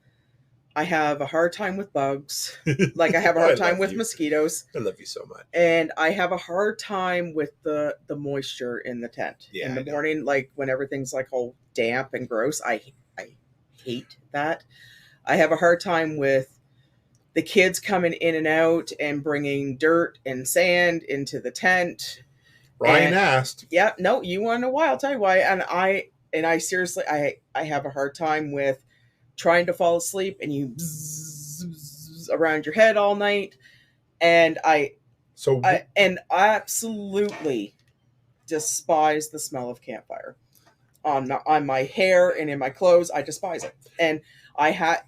I have a hard time with bugs. Like I have a hard time with mosquitoes. I love you so much. And I have a hard time with the moisture in the tent. Yeah, in the morning, like when everything's like all damp and gross. I hate that. I have a hard time with the kids coming in and out and bringing dirt and sand into the tent. Ryan asked. Yeah, no, you want to know why? I'll tell you why. And I seriously, I have a hard time with trying to fall asleep and you bzz around your head all night, and I absolutely despise the smell of campfire on my hair and in my clothes. I despise it. And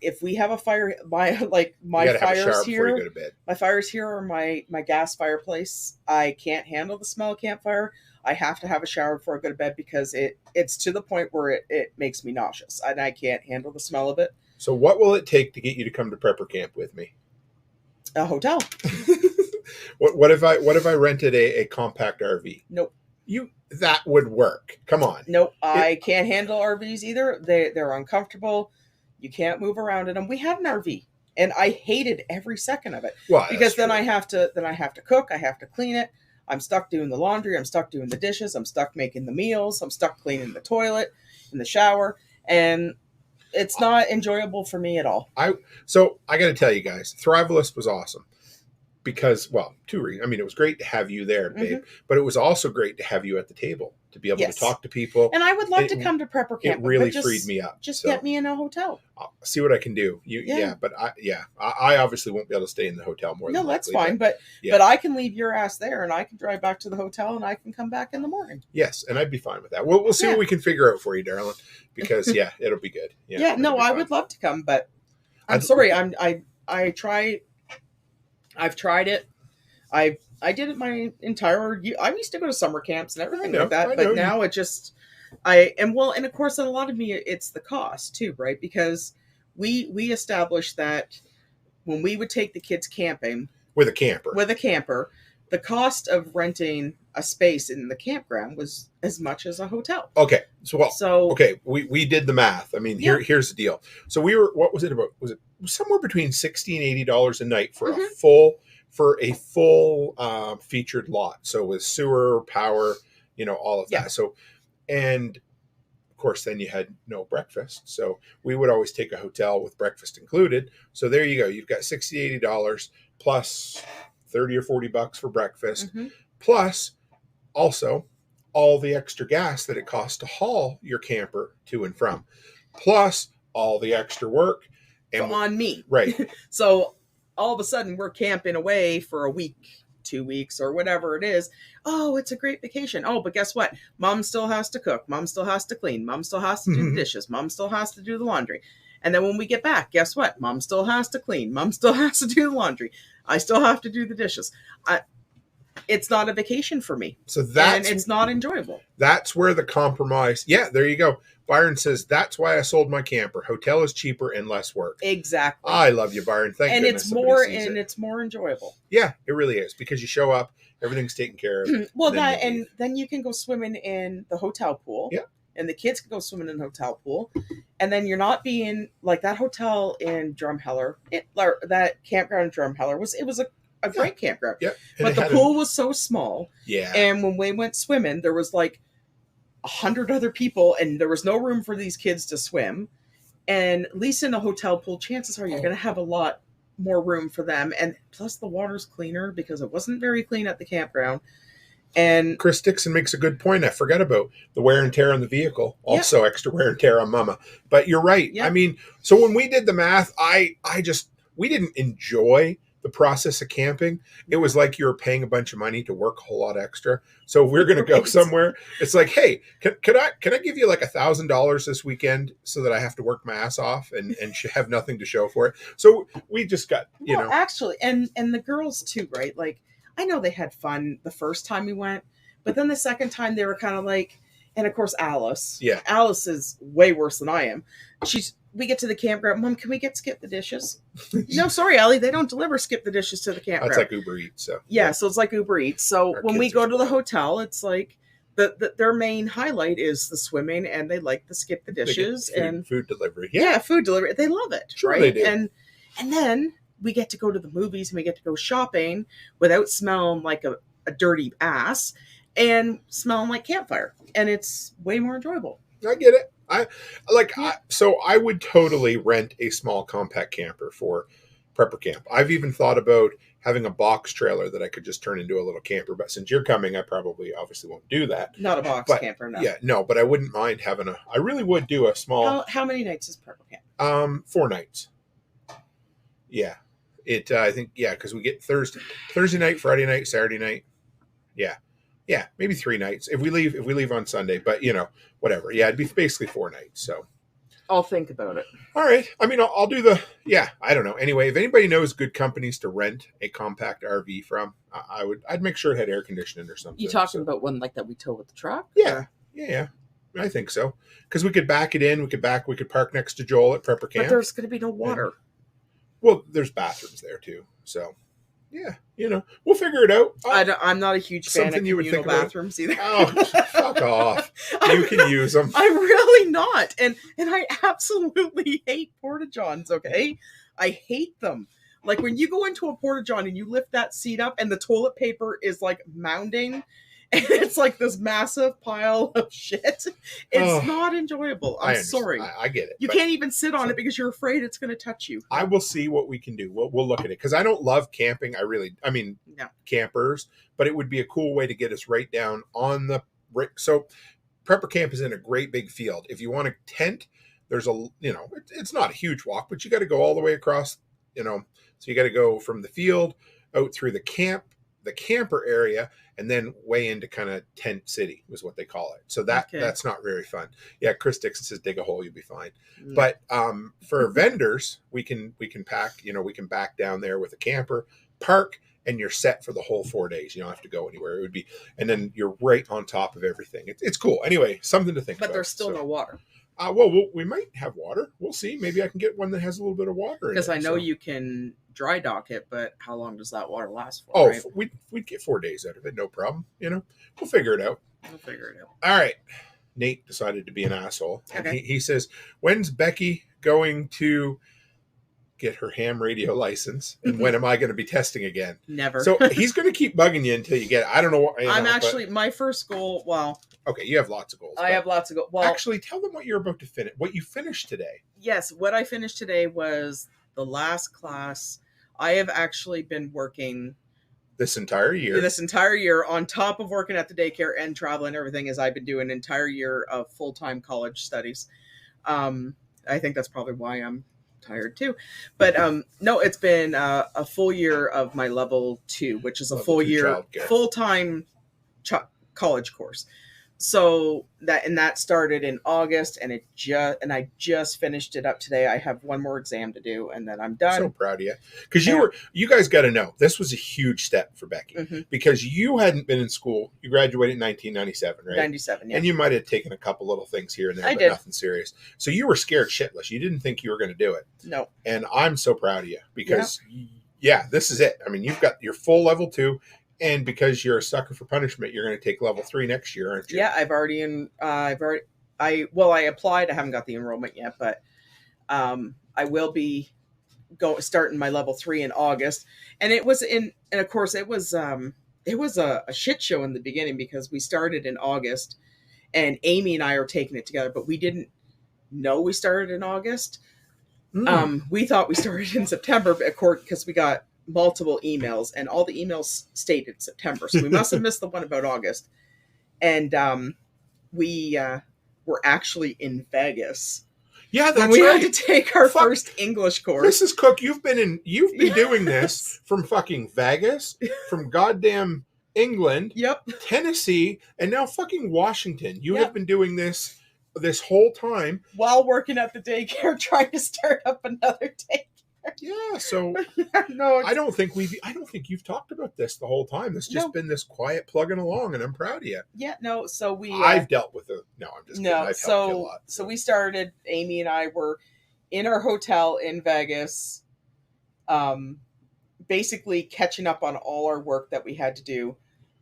if we have a fire, my fires here, my fires here are my gas fireplace. I can't handle the smell of campfire. I have to have a shower before I go to bed because it's to the point where it makes me nauseous and I can't handle the smell of it. So what will it take to get you to come to prepper camp with me? A hotel. What if I rented a compact RV? Nope. That would work. Come on. Nope. I can't handle RVs either. They're uncomfortable. You can't move around in them. We had an RV and I hated every second of it. Well, because then I have to cook, I have to clean it. I'm stuck doing the laundry. I'm stuck doing the dishes. I'm stuck making the meals. I'm stuck cleaning the toilet and the shower. And it's not enjoyable for me at all. So I got to tell you guys, Thrivalist was awesome because, well, two reasons. I mean, it was great to have you there, babe, but it was also great to have you at the table to be able to talk to people. And I would love to come to prepper camp. It really freed me up. Just get me in a hotel. I'll see what I can do. But I obviously won't be able to stay in the hotel more. No, that's fine. But I can leave your ass there, and I can drive back to the hotel, and I can come back in the morning. Yes, and I'd be fine with that. We'll see what we can figure out for you, darling. Because it'll be good. I would love to come, but I'm sorry. I've tried it. I did it my entire year. I used to go to summer camps and everything like that, but now it just, and of course, in a lot of me, it's the cost too, right? Because we established that when we would take the kids camping with a camper, the cost of renting a space in the campground was as much as a hotel. Okay. We did the math. I mean, here's the deal. So we were, what was it about? Was it somewhere between $60 and $80 a night for a full featured lot. So with sewer, power, all of that. So, and of course, then you had no breakfast. So we would always take a hotel with breakfast included. So there you go. You've got $60, $80 plus $30 or $40 for breakfast, plus also all the extra gas that it costs to haul your camper to and from, plus all the extra work on me. Right. So all of a sudden we're camping away for a week, 2 weeks, or whatever it is. Oh, it's a great vacation. Oh, but guess what? Mom still has to cook. Mom still has to clean. Mom still has to do the dishes. Mom still has to do the laundry. And then when we get back, guess what? Mom still has to clean. Mom still has to do the laundry. I still have to do the dishes. It's not a vacation for me. And it's not enjoyable. That's where the compromise. Yeah, there you go. Byron says, that's why I sold my camper. Hotel is cheaper and less work. Exactly. I love you, Byron. Thank goodness. It's more enjoyable. Yeah, it really is, because you show up, everything's taken care of. Then you can go swimming in the hotel pool. Yeah. And the kids can go swimming in the hotel pool. And then you're not being like that hotel in Drumheller. That campground in Drumheller was a great campground. Yeah. But the pool was so small. Yeah. And when we went swimming, there was like 100 other people, and there was no room for these kids to swim. And at least in a hotel pool, chances are you're going to have a lot more room for them. And plus the water's cleaner because it wasn't very clean at the campground. And Chris Dixon makes a good point. I forgot about the wear and tear on the vehicle. Also extra wear and tear on mama. But you're right. Yeah. I mean, so when we did the math, we didn't enjoy the process of camping. It was like you were paying a bunch of money to work a whole lot extra. So if we're going to go somewhere, it's like, hey, can I give you like $1,000 this weekend so that I have to work my ass off and have nothing to show for it? So we just got, actually, and the girls too, right? Like, I know they had fun the first time we went, but then the second time they were kind of like, and of course Alice. Yeah. Alice is way worse than I am. We get to the campground. Mom, can we get skip the dishes? No, sorry, Allie, they don't deliver skip the dishes to the campground. That's like Uber Eats. So yeah, so it's like Uber Eats. So when we go to the hotel, it's like their main highlight is the swimming, and they like the skip the dishes and food delivery. Yeah, food delivery. They love it. Sure, right? they do. And then we get to go to the movies and we get to go shopping without smelling like a dirty ass and smelling like campfire. And it's way more enjoyable. I get it. So I would totally rent a small compact camper for prepper camp. I've even thought about having a box trailer that I could just turn into a little camper. But since you're coming, I probably obviously won't do that. Not a box camper, no. Yeah, no, but I wouldn't mind having I really would do a small. How many nights is prepper camp? 4 nights. Yeah. I think, because we get Thursday night, Friday night, Saturday night. Yeah, maybe 3 nights if we leave on Sunday, but whatever. Yeah, it'd be basically 4 nights. So I'll think about it. All right. I mean, I'll do I don't know. Anyway, if anybody knows good companies to rent a compact RV from, I'd make sure it had air conditioning or something. You talking about one like that we tow with the truck? Yeah. Yeah. I think so. Because we could back it in. We could park next to Joel at Prepper Camp. But there's going to be no water. Well, there's bathrooms there too. So, yeah, we'll figure it out. I'm not a huge fan of communal bathrooms either. Oh, fuck off. You can use them. I'm really not. And I absolutely hate porta-johns, okay? I hate them. Like when you go into a porta-john and you lift that seat up and the toilet paper is like mounding and it's like this massive pile of shit. It's not enjoyable. I'm sorry. I get it. You can't even sit on it because you're afraid it's going to touch you. I will see what we can do. We'll look at it because I don't love camping. No. Campers, but it would be a cool way to get us right down on the. So Prepper Camp is in a great big field. If you want a tent, there's it's not a huge walk, but you got to go all the way across, so you got to go from the field out through the camper area, and then way into kind of tent city was what they call it. So that's not very fun. Yeah, Chris Dixon says dig a hole, you'll be fine. Mm. But for vendors, we can pack, we can back down there with a camper, park, and you're set for the whole 4 days. You don't have to go anywhere. It would be, and then you're right on top of everything. It's cool. Anyway, something to think about. But there's still no water. Well, we might have water. We'll see. Maybe I can get one that has a little bit of water in it. Because I know you can dry dock it, but how long does that water last for? Oh, right? we'd get 4 days out of it. No problem. We'll figure it out. All right. Nate decided to be an asshole. Okay. He says, when's Becky going to get her ham radio license? And when am I going to be testing again? Never. So he's going to keep bugging you until you get it. I don't know what. My first goal, okay, you have lots of goals. I have lots of goals. Well, actually, tell them what you're about to finish. What you finished today. Yes, what I finished today was the last class. I have actually been working this entire year on top of working at the daycare and traveling and everything, as I've been doing an entire year of full-time college studies. I think that's probably why I'm tired too. But no, it's been a full year of my level 2, which is a full year full-time college course. So that started in August, and I just finished it up today. I have one more exam to do, and then I'm done. So proud of you, because you guys got to know this was a huge step for Becky, because you hadn't been in school. You graduated in 1997, right? 97, yeah. And you might have taken a couple little things here and there, but nothing serious. So you were scared shitless. You didn't think you were going to do it. No. And I'm so proud of you because, this is it. I mean, you've got your full level 2. And because you're a sucker for punishment, you're going to take level 3 next year, aren't you? Yeah, I applied. I haven't got the enrollment yet, but I will be starting my level 3 in August. And it was of course it was a shit show in the beginning because we started in August and Amy and I are taking it together, but we didn't know we started in August. We thought we started in September, because we got multiple emails, and all the emails stated September, so we must have missed the one about August. And we were actually in Vegas. Yeah, that's we right. had to take our first English course. Mrs. Cook, you've been doing this from fucking Vegas, from goddamn England, Tennessee, and now fucking Washington. You have been doing this whole time while working at the daycare, trying to start up another daycare. Yeah, so no, I don't think you've talked about this the whole time. It's just been this quiet plugging along, and I'm proud of you. Yeah, no. So I've dealt with it. No, I'm just kidding. I've helped you a lot. So we started. Amy and I were in our hotel in Vegas, basically catching up on all our work that we had to do.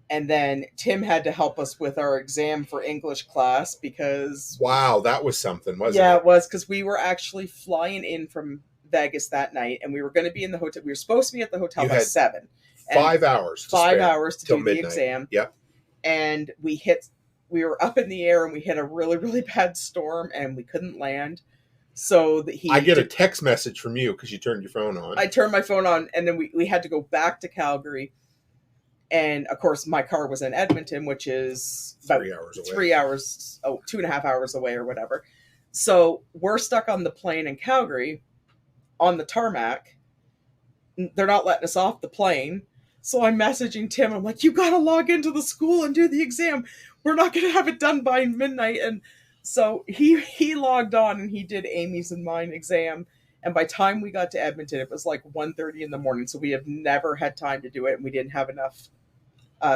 And then Tim had to help us with our exam for English class because... Wow, that was something, wasn't it? Yeah, it was, because we were actually flying in from Vegas that night, and we were going to be in the hotel. We were supposed to be at the hotel by 7. 5 hours. 5 hours to do midnight. The exam. Yep. And we were up in the air, and we hit a really, really bad storm, and we couldn't land. So I get a text message from you because you turned your phone on. I turned my phone on, and then we had to go back to Calgary. And of course, my car was in Edmonton, which is about 3 hours away. 3 hours, 2.5 hours away or whatever. So we're stuck on the plane in Calgary on the tarmac. They're not letting us off the plane. So I'm messaging Tim. I'm like, you got to log into the school and do the exam. We're not going to have it done by midnight. And so he logged on and he did Amy's and mine exam. And by the time we got to Edmonton, it was like 1:30 in the morning. So we have never had time to do it. And we didn't have enough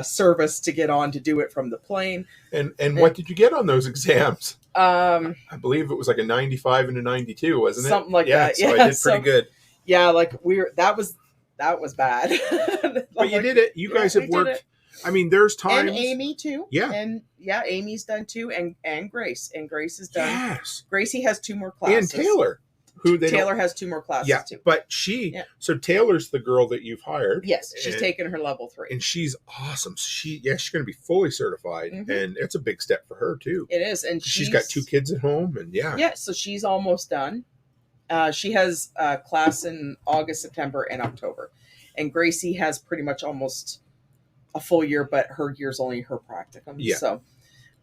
service to get on to do it from the plane. And what did you get on those exams? I believe it was like a 95 and a 92, wasn't it? Something like that. So I did pretty good. Yeah, like that was bad. But you did it. You guys have worked. I mean, there's times. And Amy too. Yeah. And Amy's done too, and Grace. And Grace is done. Yes. Gracie has 2 more classes. And Taylor. Taylor has 2 more classes too. But so Taylor's the girl that you've hired. Yes, she's taken her level 3. And she's awesome. She's going to be fully certified. Mm-hmm. And it's a big step for her too. It is. And she's got 2 kids at home and Yeah, so she's almost done. She has a class in August, September, and October. And Gracie has pretty much almost a full year, but her year's only her practicum. Yeah. So,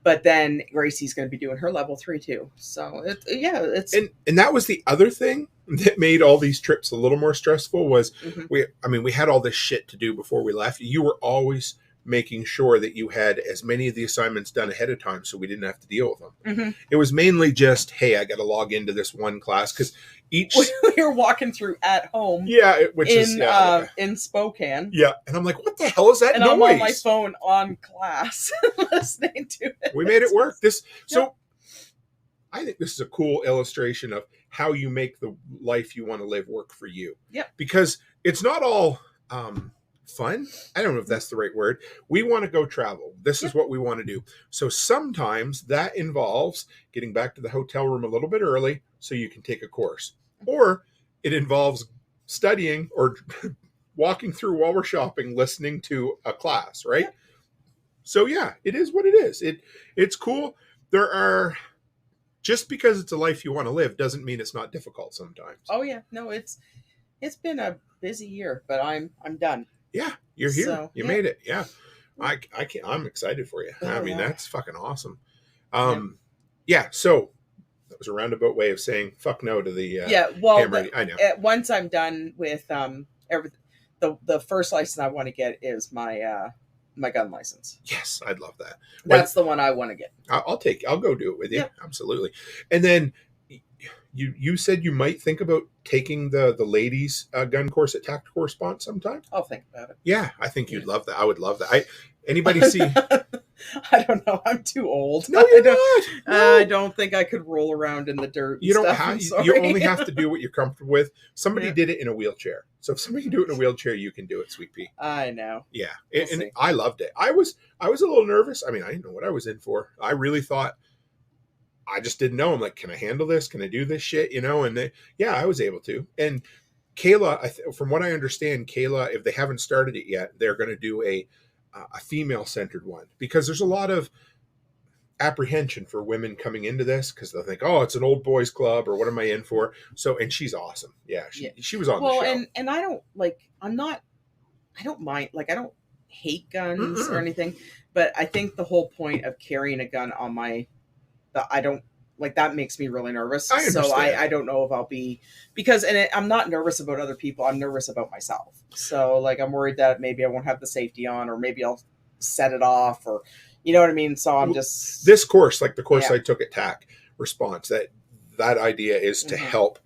but then Gracie's going to be doing her level 3 too. So it's and that was the other thing that made all these trips a little more stressful was we had all this shit to do before we left. You were always making sure that you had as many of the assignments done ahead of time so we didn't have to deal with them. Mm-hmm. It was mainly just, hey, I got to log into this one class because each... You're walking through at home. Yeah, which in Spokane. Yeah, and I'm like, what the hell is that noise? And I'm on my phone on class listening to it. We made it work. So I think this is a cool illustration of how you make the life you want to live work for you. Yeah. Because it's not all... fun. I don't know if that's the right word. We want to go travel. This is what we want to do. So sometimes that involves getting back to the hotel room a little bit early so you can take a course. Or it involves studying or walking through while we're shopping, listening to a class, right? Yeah. So yeah, it is what it is. It's cool. There are... Just because it's a life you want to live doesn't mean it's not difficult sometimes. Oh yeah. No, it's been a busy year, but I'm done. Yeah, you're here. So, you made it. Yeah, I'm excited for you. I mean, that's fucking awesome. So that was a roundabout way of saying fuck no to the I know. Once I'm done with everything, the first license I want to get is my my gun license. Yes, I'd love that. That's the one I want to get. I'll go do it with you. Yeah. Absolutely. And then you said you might think about taking the ladies gun course at Tactical Response sometime. I'll think about it. Yeah, I think you'd love that. I would love that. Anybody see? I don't know. I'm too old. No, you're not. No. I don't think I could roll around in the dirt. You don't have. You only have to do what you're comfortable with. Somebody did it in a wheelchair, so if somebody can do it in a wheelchair, you can do it, Sweet Pea. I know. Yeah, and I loved it. I was a little nervous. I mean, I didn't know what I was in for. I really thought. I just didn't know. I'm like, can I handle this? Can I do this shit? And I was able to. And Kayla, from what I understand, Kayla, if they haven't started it yet, they're going to do a female-centered one because there's a lot of apprehension for women coming into this because they'll think, oh, it's an old boys club or what am I in for? So, and she's awesome. Yeah. She was on the show. And I don't I don't mind, like, I don't hate guns or anything, but I think the whole point of carrying a gun on that makes me really nervous. So I don't know if I'll be, because, I'm not nervous about other people. I'm nervous about myself. So like, I'm worried that maybe I won't have the safety on, or maybe I'll set it off, or, you know what I mean? So I'm just, this course, like the course I took at TAC Response, that idea is to help,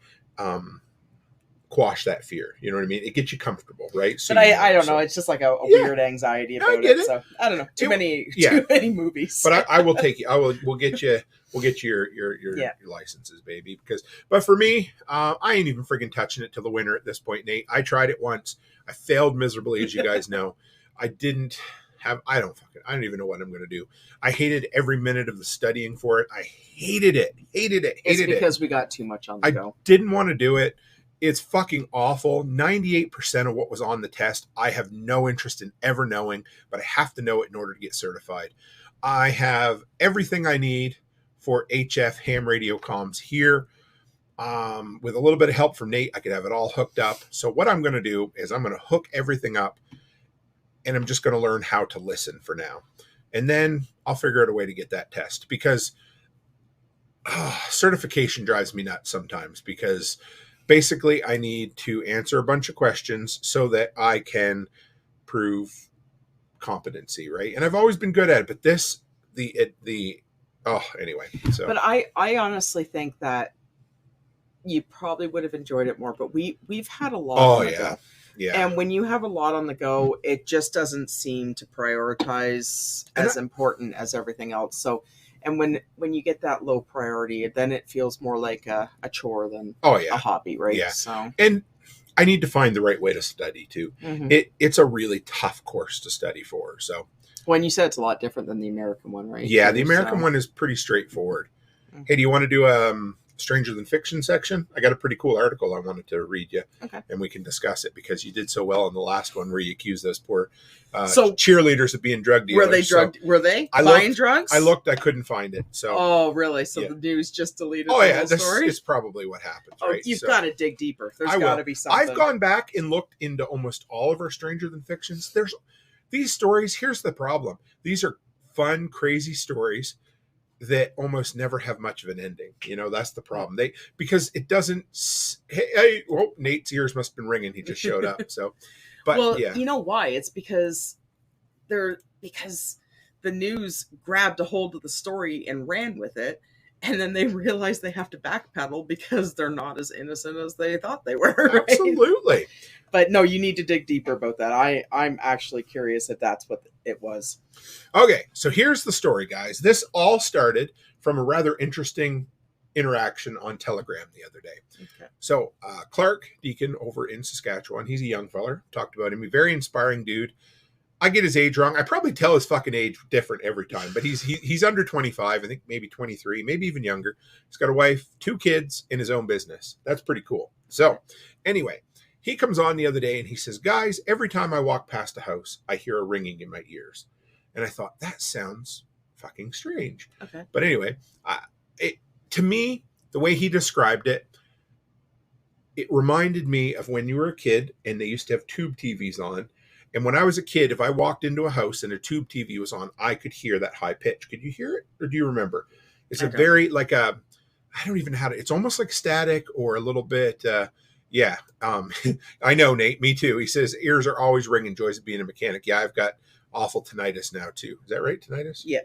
quash that fear. You know what I mean? It gets you comfortable, right? So but I don't know. It's just like a weird anxiety about it. So I don't know. Too many movies. But I will take you. We'll get you your licenses, baby. But for me, I ain't even friggin' touching it till the winter at this point, Nate. I tried it once. I failed miserably, as you guys know. I don't even know what I'm going to do. I hated every minute of the studying for it. I hated it. It's because we got too much on the go. I didn't want to do it. It's fucking awful. 98% of what was on the test, I have no interest in ever knowing, but I have to know it in order to get certified. I have everything I need for HF ham radio comms here. With a little bit of help from Nate, I could have it all hooked up. So what I'm going to do is I'm going to hook everything up, and I'm just going to learn how to listen for now. And then I'll figure out a way to get that test, because certification drives me nuts sometimes, because basically I need to answer a bunch of questions so that I can prove competency, right? And I've always been good at it, but anyway. So, but I honestly think that you probably would have enjoyed it more, but we've had a lot on the go. Yeah. And when you have a lot on the go, it just doesn't seem to prioritize as important as everything else. So, and when you get that low priority, then it feels more like a chore than a hobby, right? Yeah. So, and I need to find the right way to study too. It's a really tough course to study for. So, when you said it's a lot different than the American one, right? Yeah, the American one is pretty straightforward. Hey, do you want to do Stranger Than Fiction section? I got a pretty cool article I wanted to read you, and we can discuss it, because you did so well in the last one where you accused those poor cheerleaders of being drug dealers. Were they drugged? Were they buying drugs? I looked, I couldn't find it. So, oh, really? So the news just deleted the whole story? It's probably what happened. Right? You've got to dig deeper. There's got to be something. I've gone back and looked into almost all of our Stranger Than Fictions. There's these stories. Here's the problem. These are fun, crazy stories that almost never have much of an ending. You know, that's the problem. Because it doesn't. Nate's ears must have been ringing. He just showed up. So, but you know why? It's because the news grabbed a hold of the story and ran with it, and then they realized they have to backpedal because they're not as innocent as they thought they were. Right? Absolutely. But no, you need to dig deeper about that. I'm actually curious if that's what it was. Okay, so here's the story, guys. This all started from a rather interesting interaction on Telegram the other day. Okay. So Clark Deacon over in Saskatchewan, he's a young feller. Talked about him. A very inspiring dude. I get his age wrong. I probably tell his fucking age different every time, but he's under 25, I think maybe 23, maybe even younger. He's got a wife, 2 kids, in his own business. That's pretty cool. So anyway, he comes on the other day and he says, guys, every time I walk past a house, I hear a ringing in my ears. And I thought, that sounds fucking strange. Okay. But anyway, to me, the way he described it, it reminded me of when you were a kid and they used to have tube TVs on. And when I was a kid, if I walked into a house and a tube TV was on, I could hear that high pitch. Could you hear it? Or do you remember? It's a very, like I don't even know how to, it's almost like static or a little bit, I know, Nate, me too. He says ears are always ringing, joys of being a mechanic. Yeah, I've got awful tinnitus now too. Is that right? Tinnitus? Yeah.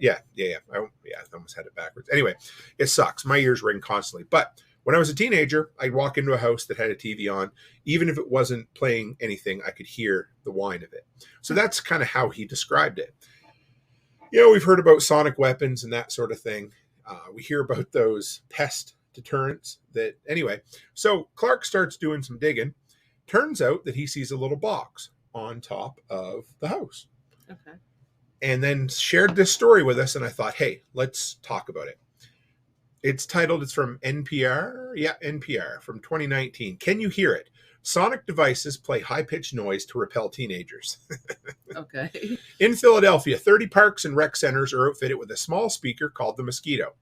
I almost had it backwards. Anyway, it sucks. My ears ring constantly. But when I was a teenager, I'd walk into a house that had a TV on. Even if it wasn't playing anything, I could hear the whine of it. So that's kind of how he described it. You know, we've heard about sonic weapons and that sort of thing. We hear about those pest deterrents that, anyway. So Clark starts doing some digging. Turns out that he sees a little box on top of the house. Okay. And then shared this story with us, and I thought, hey, let's talk about it. It's titled, it's from NPR. Yeah, NPR from 2019. Can you hear it? Sonic devices play high-pitched noise to repel teenagers. Okay. In Philadelphia, 30 parks and rec centers are outfitted with a small speaker called the Mosquito.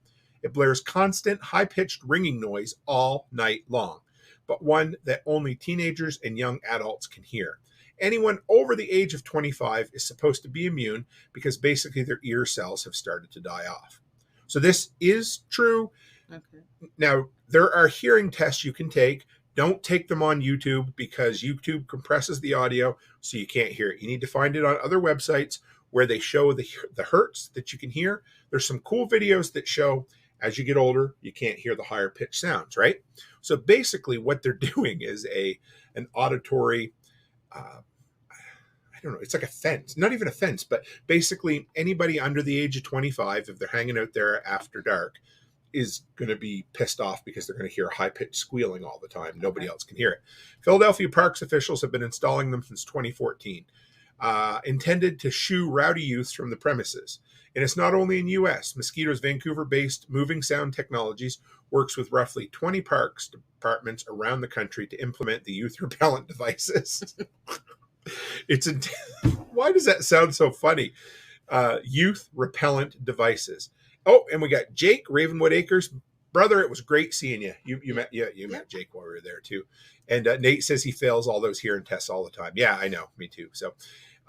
It blares constant, high-pitched ringing noise all night long, but one that only teenagers and young adults can hear. Anyone over the age of 25 is supposed to be immune because basically their ear cells have started to die off. So this is true. Okay. Now, there are hearing tests you can take. Don't take them on YouTube because YouTube compresses the audio so you can't hear it. You need to find it on other websites where they show the hertz that you can hear. There's some cool videos that show as you get older, you can't hear the higher pitched sounds, right? So basically what they're doing is an auditory, I don't know, it's like a fence, not even a fence, but basically anybody under the age of 25, if they're hanging out there after dark, is going to be pissed off because they're going to hear high-pitched squealing all the time. Nobody else can hear it. Philadelphia Parks officials have been installing them since 2014, intended to shoo rowdy youths from the premises. And it's not only in U.S. Mosquito's Vancouver-based Moving Sound Technologies works with roughly 20 parks departments around the country to implement the youth repellent devices. Why does that sound so funny? Youth repellent devices. Oh, and we got Jake, Ravenwood Acres. Brother, it was great seeing you. You met Jake while we were there too. And Nate says he fails all those hearing tests all the time. Yeah, I know. Me too. So,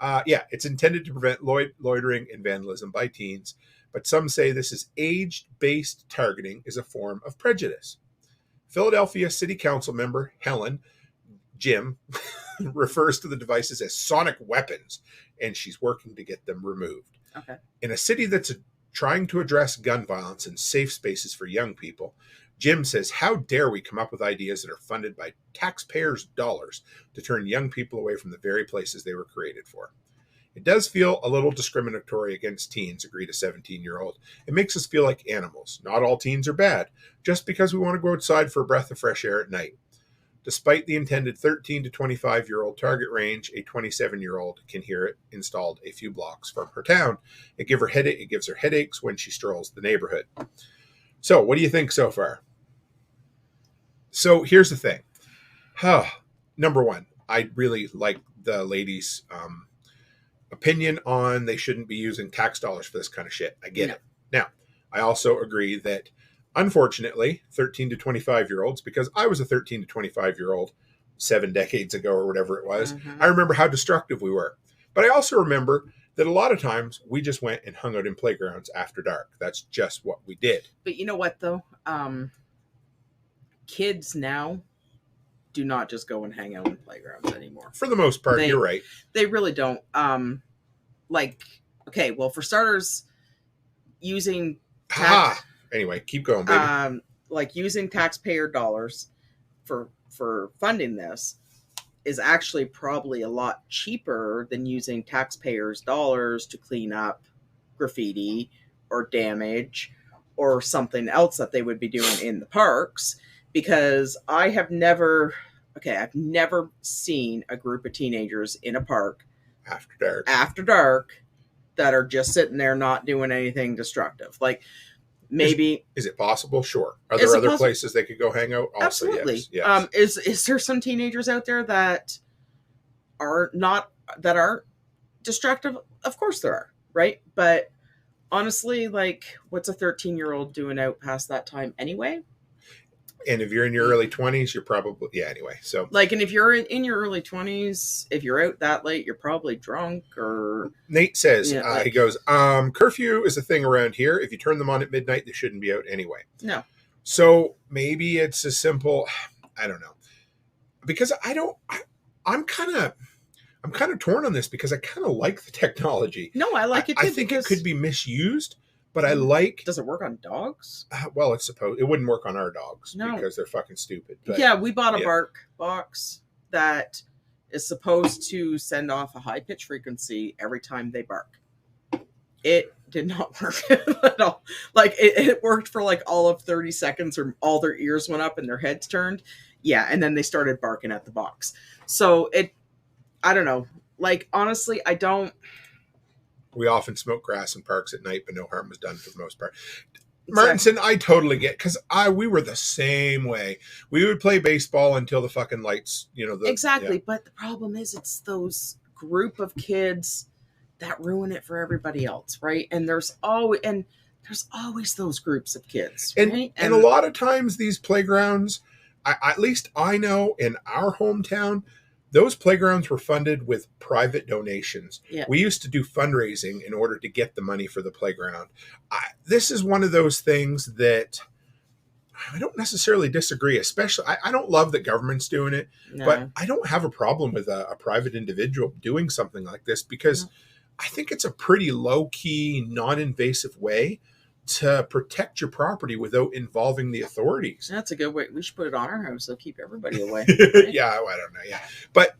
it's intended to prevent loitering and vandalism by teens. But some say this is age-based targeting is a form of prejudice. Philadelphia City Council member Helen Jim refers to the devices as sonic weapons, and she's working to get them removed. Okay. In a city that's trying to address gun violence and safe spaces for young people, Jim says, how dare we come up with ideas that are funded by taxpayers' dollars to turn young people away from the very places they were created for? It does feel a little discriminatory against teens, agreed a 17-year-old. It makes us feel like animals. Not all teens are bad, just because we want to go outside for a breath of fresh air at night. Despite the intended 13 to 25-year-old target range, a 27-year-old can hear it installed a few blocks from her town. It gives her headaches when she strolls the neighborhood. So, what do you think so far? So, here's the thing. Number one, I really like the lady's opinion on they shouldn't be using tax dollars for this kind of shit. I get it. Now, I also agree that unfortunately, 13 to 25-year-olds, because I was a 13 to 25-year-old 7 decades ago or whatever it was, I remember how destructive we were. But I also remember that a lot of times we just went and hung out in playgrounds after dark. That's just what we did. But you know what, though? Kids now do not just go and hang out in playgrounds anymore. For the most part, you're right. They really don't. For starters, using... Anyway, keep going, baby. Using taxpayer dollars for funding this is actually probably a lot cheaper than using taxpayers' dollars to clean up graffiti or damage or something else that they would be doing in the parks. Because I've never seen a group of teenagers in a park after dark that are just sitting there not doing anything destructive. Like, maybe is it possible? Sure. Are there other places they could go hang out? Also, absolutely. Yes. Is there some teenagers out there that aren't destructive? Of course there are, right? But honestly, like, what's a 13-year-old doing out past that time anyway? And if you're in your early 20s, you're probably, anyway. So, and if you're in your early 20s, if you're out that late, you're probably drunk or... Nate says, he goes, curfew is a thing around here. If you turn them on at midnight, they shouldn't be out anyway. No. So maybe it's as simple, I don't know. Because I'm kind of torn on this because I kind of like the technology. No, I like it too. I think it could be misused. But I like... Does it work on dogs? Well, it wouldn't work on our dogs because they're fucking stupid. But, we bought a bark box that is supposed to send off a high-pitched frequency every time they bark. It did not work at all. Like, it worked for like all of 30 seconds or all their ears went up and their heads turned. Yeah, and then they started barking at the box. So I don't know. Like, honestly, We often smoke grass in parks at night, but no harm was done for the most part. Martinson, I totally get, because we were the same way. We would play baseball until the fucking lights, Exactly. Yeah. But the problem is it's those group of kids that ruin it for everybody else, right? And there's always those groups of kids, right? And a lot of times these playgrounds, at least I know in our hometown, those playgrounds were funded with private donations. Yeah. We used to do fundraising in order to get the money for the playground. This is one of those things that I don't necessarily disagree, especially I don't love that government's doing it, but I don't have a problem with a private individual doing something like this, because I think it's a pretty low-key, non-invasive way to protect your property without involving the authorities. That's a good way. We should put it on our house. So keep everybody away. Right? Yeah, I don't know. Yeah. But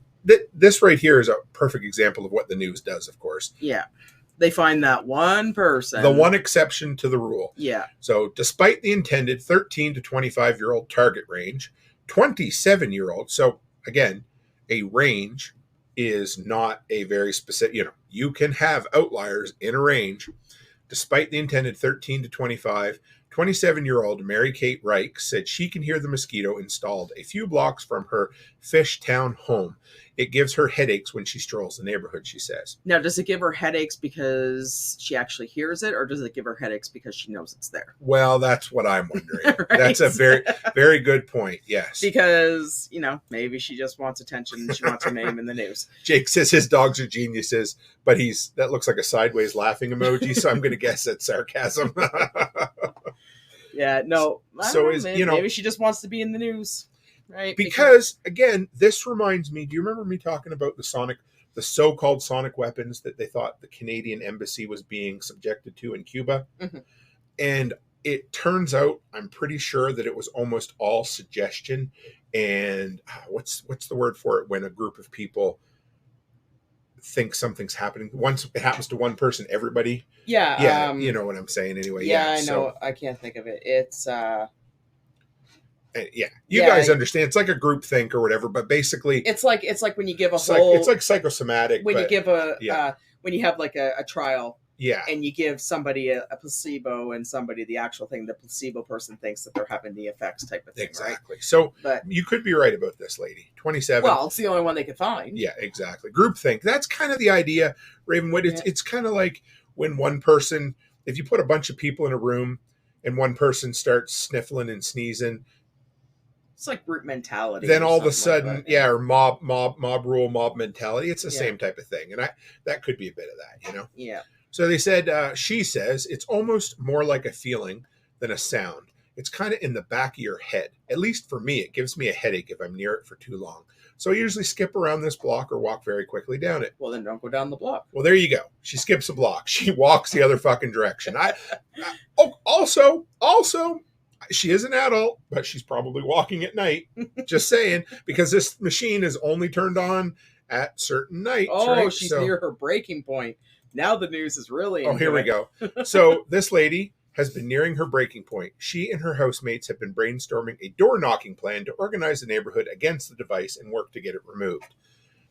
this right here is a perfect example of what the news does, of course. Yeah. They find that one person. The one exception to the rule. Yeah. So despite the intended 13 to 25-year-old target range, 27-year-old, so again, a range is not a very specific, you can have outliers in a range. Despite the intended 13 to 25, 27-year-old Mary Kate Reich said she can hear the mosquito installed a few blocks from her Fishtown home. It gives her headaches when she strolls the neighborhood, she says. Now, does it give her headaches because she actually hears it, or does it give her headaches because she knows it's there? Well, that's what I'm wondering. Right? That's a very, very good point, yes. Because, maybe she just wants attention and she wants her name in the news. Jake says his dogs are geniuses, but that looks like a sideways laughing emoji, so I'm going to guess that's sarcasm. Yeah, no. Maybe she just wants to be in the news. Right. Because again, this reminds me, do you remember me talking about the so-called sonic weapons that they thought the Canadian embassy was being subjected to in Cuba? Mm-hmm. And it turns out, I'm pretty sure that it was almost all suggestion. And what's the word for it when a group of people think something's happening? Once it happens to one person, everybody. Yeah. You know what I'm saying anyway. Yeah, I know. So, I can't think of it. It's you guys understand. It's like a group think or whatever, but basically it's like when you give it's like psychosomatic. When you give when you have like a trial, and you give somebody a placebo and somebody the actual thing, the placebo person thinks that they're having the effects type of thing. Exactly. Right? So you could be right about this lady. 27. Well, it's the only one they could find. Yeah, exactly. Group think. That's kind of the idea, Ravenwood. It's kind of like when one person, if you put a bunch of people in a room and one person starts sniffling and sneezing. It's like group mentality. Then all of a sudden, or mob rule, mob mentality. It's the same type of thing. And that could be a bit of that, Yeah. So they said, she says, it's almost more like a feeling than a sound. It's kind of in the back of your head. At least for me, it gives me a headache if I'm near it for too long. So I usually skip around this block or walk very quickly down it. Well, then don't go down the block. Well, there you go. She skips a block. She walks the other fucking direction. Also, she is an adult, but she's probably walking at night. Just saying, because this machine is only turned on at certain nights. Oh, right? she's near her breaking point. Now the news is really. Oh, here we go. So this lady has been nearing her breaking point. She and her housemates have been brainstorming a door knocking plan to organize the neighborhood against the device and work to get it removed.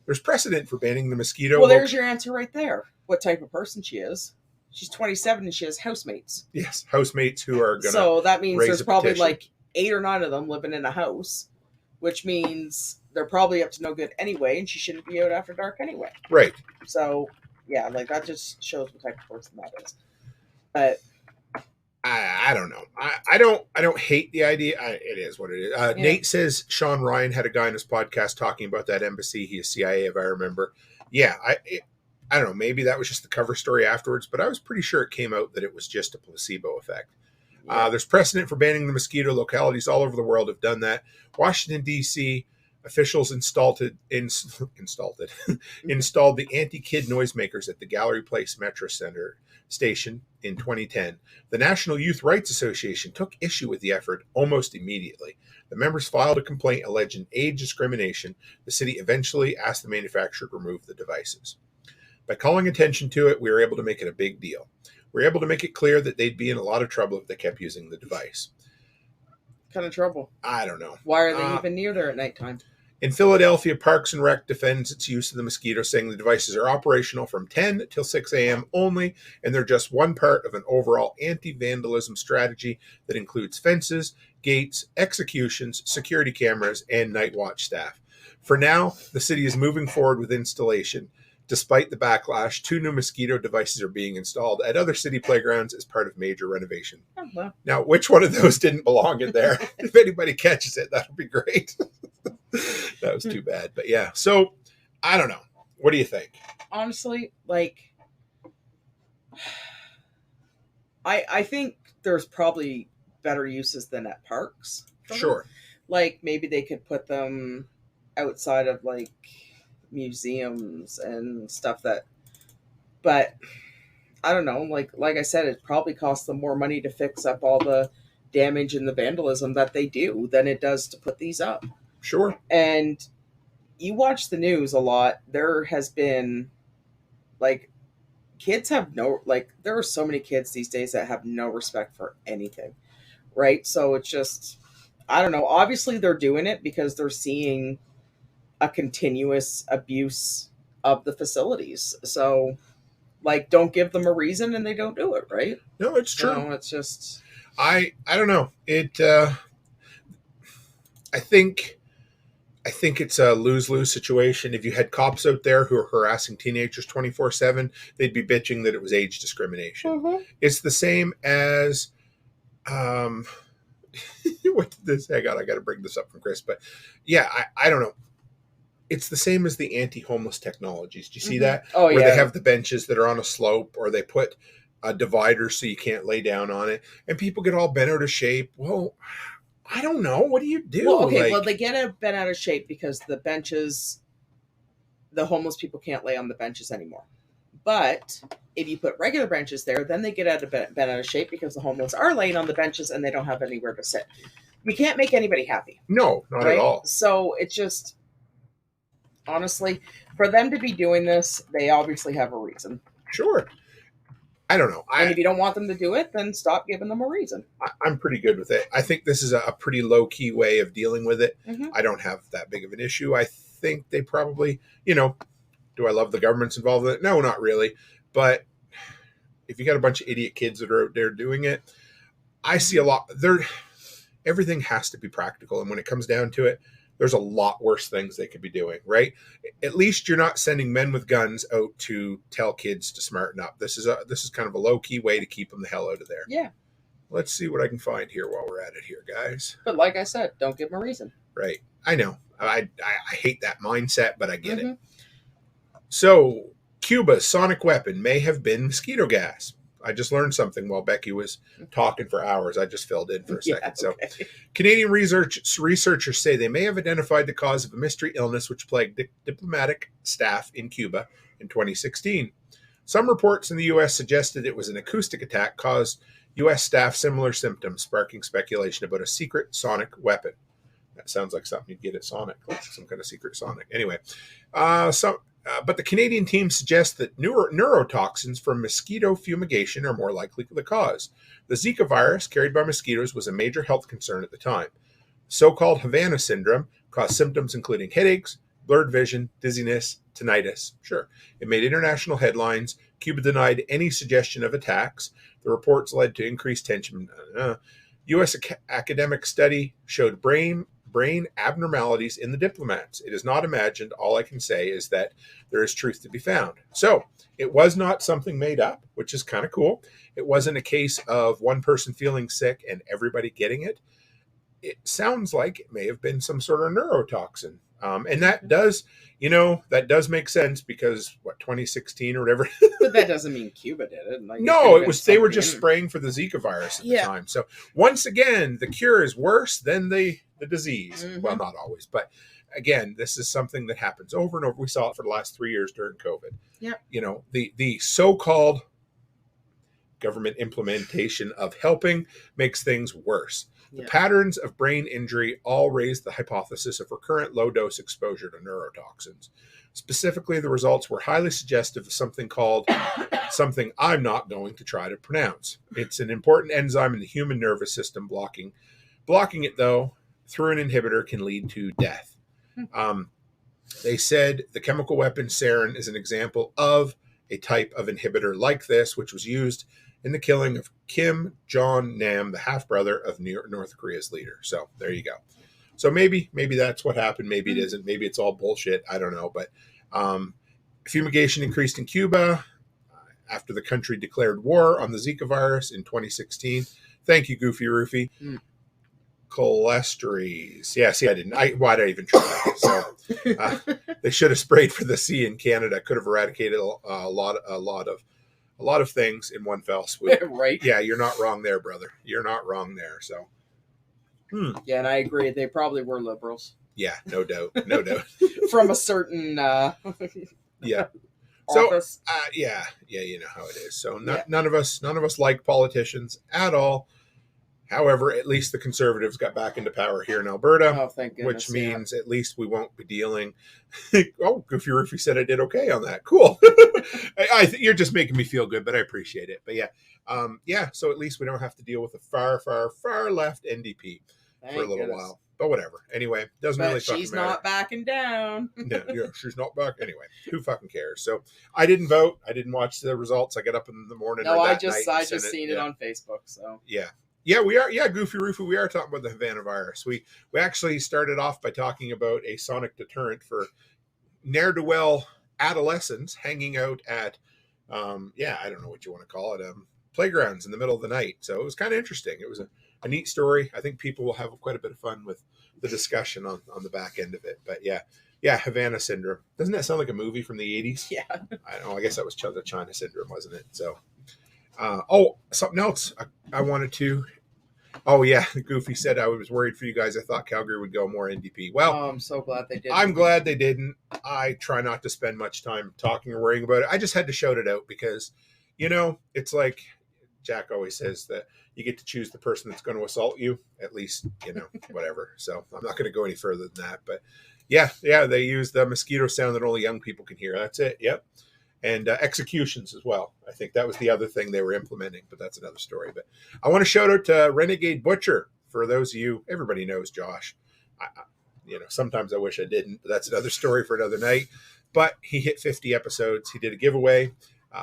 There's precedent for banning the mosquito. Well, there's your answer right there. What type of person she is. She's 27 and she has housemates. Yes, housemates who are going to. So that means there's probably like 8 or 9 of them living in a house, which means they're probably up to no good anyway, and she shouldn't be out after dark anyway. Right. So, yeah, like that just shows what type of person that is. But I don't know. I don't hate the idea. It is what it is. Yeah. Nate says Sean Ryan had a guy on his podcast talking about that embassy. He is CIA, if I remember. Yeah, I don't know, maybe that was just the cover story afterwards, but I was pretty sure it came out that it was just a placebo effect. Yeah. There's precedent for banning the mosquito. Localities all over the world have done that. Washington, D.C., officials installed the anti-kid noisemakers at the Gallery Place Metro Center station in 2010. The National Youth Rights Association took issue with the effort almost immediately. The members filed a complaint alleging age discrimination. The city eventually asked the manufacturer to remove the devices. By calling attention to it, we were able to make it a big deal. We were able to make it clear that they'd be in a lot of trouble if they kept using the device. What kind of trouble? I don't know. Why are they even near there at nighttime? In Philadelphia, Parks and Rec defends its use of the mosquito, saying the devices are operational from 10 till 6 a.m. only, and they're just one part of an overall anti-vandalism strategy that includes fences, gates, executions, security cameras, and night watch staff. For now, the city is moving forward with installation. Despite the backlash, 2 new mosquito devices are being installed at other city playgrounds as part of major renovation. Oh, well. Now, which one of those didn't belong in there? If anybody catches it, that'll be great. That was too bad. But yeah, so I don't know. What do you think? Honestly, like, I think there's probably better uses than at parks. Sure. Like, maybe they could put them outside of, like, museums and stuff but I don't know, like I said, it probably costs them more money to fix up all the damage and the vandalism that they do than it does to put these up. Sure. And you watch the news a lot. There has been, like, kids have no, like, there are so many kids these days that have no respect for anything, right? So it's just, I don't know. Obviously they're doing it because they're seeing a continuous abuse of the facilities. So, like, don't give them a reason and they don't do it, right? No, it's true. You know, it's just, I don't know. I think it's a lose-lose situation. If you had cops out there who are harassing teenagers 24/7, they'd be bitching that it was age discrimination. Mm-hmm. It's the same as what did this? Hang on, I got to bring this up from Chris. But yeah, I don't know. It's the same as the anti-homeless technologies. Do you see that? Oh, Where yeah. they have the benches that are on a slope, or they put a divider so you can't lay down on it, and people get all bent out of shape. Well, I don't know. What do you do? well, okay, Like, well, they get bent out of shape because the benches, the homeless people can't lay on the benches anymore. But if you put regular benches there, then they get bent out of shape because the homeless are laying on the benches and they don't have anywhere to sit. You can't make anybody happy. no, not right? at all. So it's just, honestly, for them to be doing this, they obviously have a reason. Sure. I don't know. And if you don't want them to do it, then stop giving them a reason. I'm pretty good with it. I think this is a pretty low-key way of dealing with it. Mm-hmm. I don't have that big of an issue. I think they probably, do I love the government's involved in it? No, not really. But if you got a bunch of idiot kids that are out there doing it, I see a lot. Everything has to be practical. And when it comes down to it, there's a lot worse things they could be doing, right? At least you're not sending men with guns out to tell kids to smarten up. This is kind of a low-key way to keep them the hell out of there. Yeah. Let's see what I can find here while we're at it here, guys. But like I said, don't give them a reason. Right. I know. I hate that mindset, but I get Mm-hmm. it. So, Cuba's sonic weapon may have been mosquito gas. I just learned something while Becky was talking for hours. I just filled in for a second. So, Canadian researchers say they may have identified the cause of a mystery illness which plagued diplomatic staff in Cuba in 2016. Some reports in the U.S. suggested it was an acoustic attack caused U.S. staff similar symptoms, sparking speculation about a secret sonic weapon. That sounds like something you'd get at Sonic, like some kind of secret Sonic. Anyway, but the Canadian team suggests that neurotoxins from mosquito fumigation are more likely the cause. The Zika virus carried by mosquitoes was a major health concern at the time. So-called Havana syndrome caused symptoms including headaches, blurred vision, dizziness, tinnitus. Sure, it made international headlines. Cuba denied any suggestion of attacks. The reports led to increased tension. U.S. academic study showed brain abnormalities in the diplomats. It is not imagined. All I can say is that there is truth to be found. So it was not something made up, which is kind of cool. It wasn't a case of one person feeling sick and everybody getting it. It sounds like it may have been some sort of neurotoxin. And that does make sense because 2016 or whatever. But that doesn't mean Cuba did it. Like, no, it was, they were just spraying for the Zika virus at the time. So once again, the cure is worse than the disease. Mm-hmm. Well, not always, but again, this is something that happens over and over. We saw it for the last 3 years during COVID. Yeah. The so-called government implementation of helping makes things worse. The patterns of brain injury all raised the hypothesis of recurrent low-dose exposure to neurotoxins. Specifically, the results were highly suggestive of something called something I'm not going to try to pronounce. It's an important enzyme in the human nervous system. Blocking it, though, through an inhibitor can lead to death. They said the chemical weapon sarin is an example of a type of inhibitor like this, which was used in the killing of Kim Jong-nam, the half-brother of North Korea's leader. So there you go. So maybe that's what happened. Maybe it isn't. Maybe it's all bullshit. I don't know. But fumigation increased in Cuba after the country declared war on the Zika virus in 2016. Thank you, Goofy Roofy. Cholesteries. Yeah, see, why did I even try? So they should have sprayed for the C in Canada. Could have eradicated a lot of things in one fell swoop. Right. Yeah, you're not wrong there, brother. You're not wrong there. So. Yeah, and I agree. They probably were liberals. Yeah, no doubt. No doubt. From a certain yeah. So office. yeah, you know how it is. So none of us like politicians at all. However, at least the Conservatives got back into power here in Alberta. Oh, thank goodness. Which means at least we won't be dealing. Oh, Goofy Roofy said I did okay on that. Cool. I think you're just making me feel good, but I appreciate it. But yeah. So at least we don't have to deal with a far left NDP for a little while. But whatever. Anyway, doesn't really fucking matter. She's not backing down. Yeah, she's not back. Anyway, who fucking cares? So I didn't vote. I didn't watch the results. I got up in the morning. No, I just seen it on Facebook. So yeah, we are. Yeah, Goofy Roofy, we are talking about the Havana virus. We actually started off by talking about a sonic deterrent for ne'er-do-well adolescents hanging out at, I don't know what you want to call it, playgrounds in the middle of the night. So it was kind of interesting. It was a neat story. I think people will have quite a bit of fun with the discussion on the back end of it. But yeah, Havana syndrome. Doesn't that sound like a movie from the 80s? Yeah. I don't know. I guess that was the China syndrome, wasn't it? So. Something else I wanted to. Oh yeah, Goofy said I was worried for you guys. I thought Calgary would go more NDP. Well, I'm so glad they did. I'm glad they didn't. I try not to spend much time talking or worrying about it. I just had to shout it out because, it's like Jack always says that you get to choose the person that's going to assault you. At least, whatever. So I'm not going to go any further than that. But yeah, they use the mosquito sound that only young people can hear. That's it. Yep. And executions as well. I think that was the other thing they were implementing, but that's another story. But I want to shout out to Renegade Butcher. For those of you, everybody knows Josh. Sometimes I wish I didn't, but that's another story for another night. But he hit 50 episodes. He did a giveaway,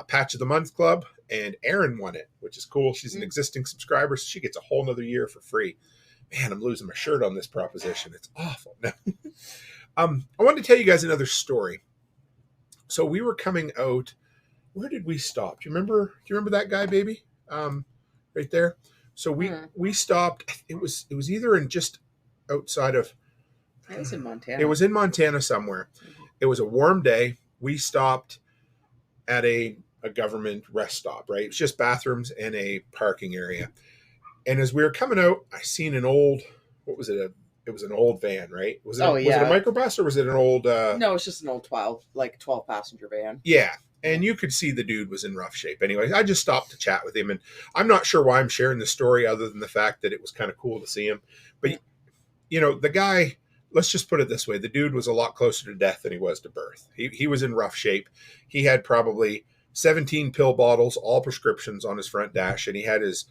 Patch of the Month Club, and Erin won it, which is cool. She's an existing subscriber, so she gets a whole nother year for free. Man, I'm losing my shirt on this proposition. It's awful. No. I wanted to tell you guys another story. So we were coming out. Where did we stop? Do you remember that guy, baby? Right there. So we stopped. It was either in just outside of. It was in Montana. It was in Montana somewhere. It was a warm day. We stopped at a government rest stop. Right. It was just bathrooms and a parking area. And as we were coming out, I seen an old. What was it? It was an old van, right? Was it a microbus or was it an old? No, it's just an old 12 passenger van. Yeah, and you could see the dude was in rough shape. Anyway, I just stopped to chat with him, and I'm not sure why I'm sharing this story other than the fact that it was kind of cool to see him. But the guy. Let's just put it this way: the dude was a lot closer to death than he was to birth. He was in rough shape. He had probably 17 pill bottles, all prescriptions, on his front dash, and he had his.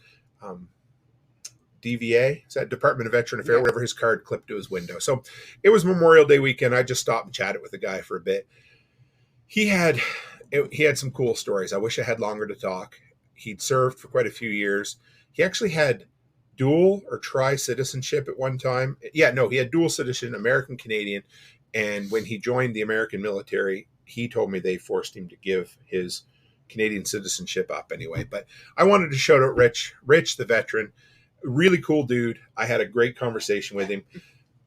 DVA, is that Department of Veteran Affairs, whatever, his card clipped to his window. So it was Memorial Day weekend. I just stopped and chatted with the guy for a bit. He had some cool stories. I wish I had longer to talk. He'd served for quite a few years. He actually had dual or tri-citizenship at one time. Yeah, no, he had dual citizen, American Canadian. And when he joined the American military, he told me they forced him to give his Canadian citizenship up anyway. But I wanted to shout out Rich, the veteran. Really cool dude. I had a great conversation with him.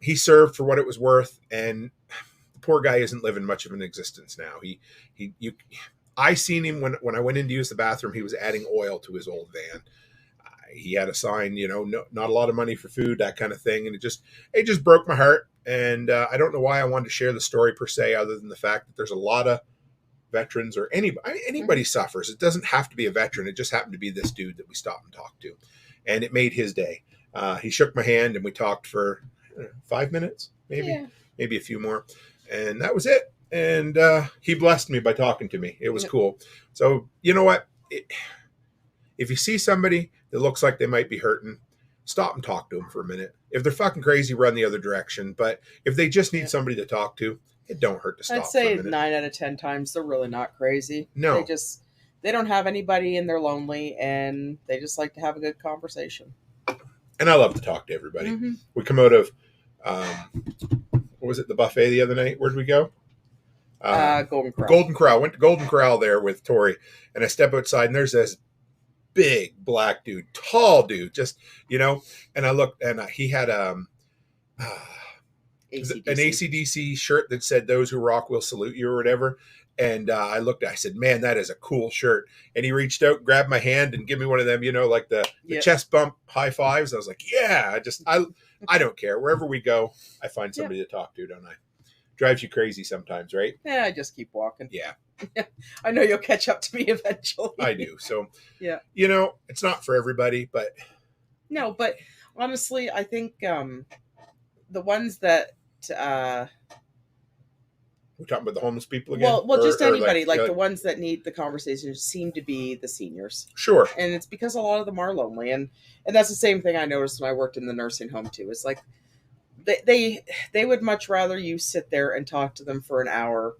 He served for what it was worth, and the poor guy isn't living much of an existence now. I seen him when I went in to use the bathroom. He was adding oil to his old van. He had a sign, not a lot of money for food, that kind of thing, and it just broke my heart. And I don't know why I wanted to share the story per se, other than the fact that there's a lot of veterans or anybody suffers. It doesn't have to be a veteran. It just happened to be this dude that we stopped and talked to. And it made his day. He shook my hand and we talked for 5 minutes, maybe a few more. And that was it. And he blessed me by talking to me. It was cool. So, you know what? If you see somebody that looks like they might be hurting, stop and talk to them for a minute. If they're fucking crazy, run the other direction. But if they just need somebody to talk to, it don't hurt to stop. I'd say for a minute. 9 out of 10 times they're really not crazy. No. They don't have anybody and they're lonely and they just like to have a good conversation. And I love to talk to everybody. Mm-hmm. We come out of, what was it, the buffet the other night? Where'd we go? Golden Corral. Golden Corral. Went to Golden Corral there with Tori. And I step outside and there's this big black dude, tall dude, just, and I looked and he had an AC/DC shirt that said, "Those who rock will salute you," or whatever. And I looked, I said, "Man, that is a cool shirt." And he reached out, grabbed my hand and give me one of them, like the chest bump high fives. I was like, yeah, I don't care. Wherever we go, I find somebody to talk to, don't I? Drives you crazy sometimes, right? Yeah, I just keep walking. Yeah. I know you'll catch up to me eventually. I do. So, yeah. It's not for everybody, but. No, but honestly, I think the ones that. We're talking about the homeless people again? Well, just anybody, like the ones that need the conversation seem to be the seniors. Sure. And it's because a lot of them are lonely. And that's the same thing I noticed when I worked in the nursing home too. It's like they would much rather you sit there and talk to them for an hour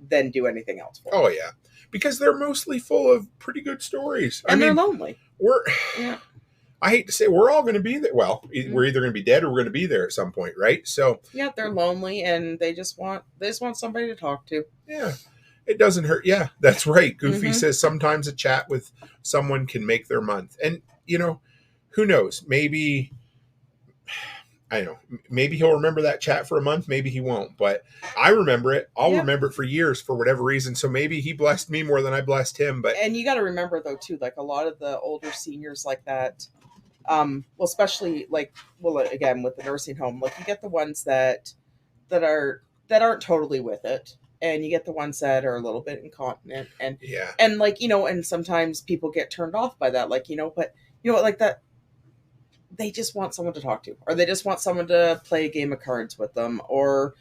than do anything else for them. Oh, yeah. Because they're mostly full of pretty good stories. And they're lonely. I hate to say we're all going to be there. Well, we're either going to be dead or we're going to be there at some point, right? So yeah, they're lonely and they just want somebody to talk to. Yeah, it doesn't hurt. Yeah, that's right. Goofy says sometimes a chat with someone can make their month, and who knows? Maybe maybe he'll remember that chat for a month. Maybe he won't, but I remember it. I'll remember it for years for whatever reason. So maybe he blessed me more than I blessed him. But and you got to remember though too, like a lot of the older seniors like that. Especially again with the nursing home, like you get the ones that aren't totally with it, and you get the ones that are a little bit incontinent, and and sometimes people get turned off by that, but like that, they just want someone to talk to, or they just want someone to play a game of cards with them, or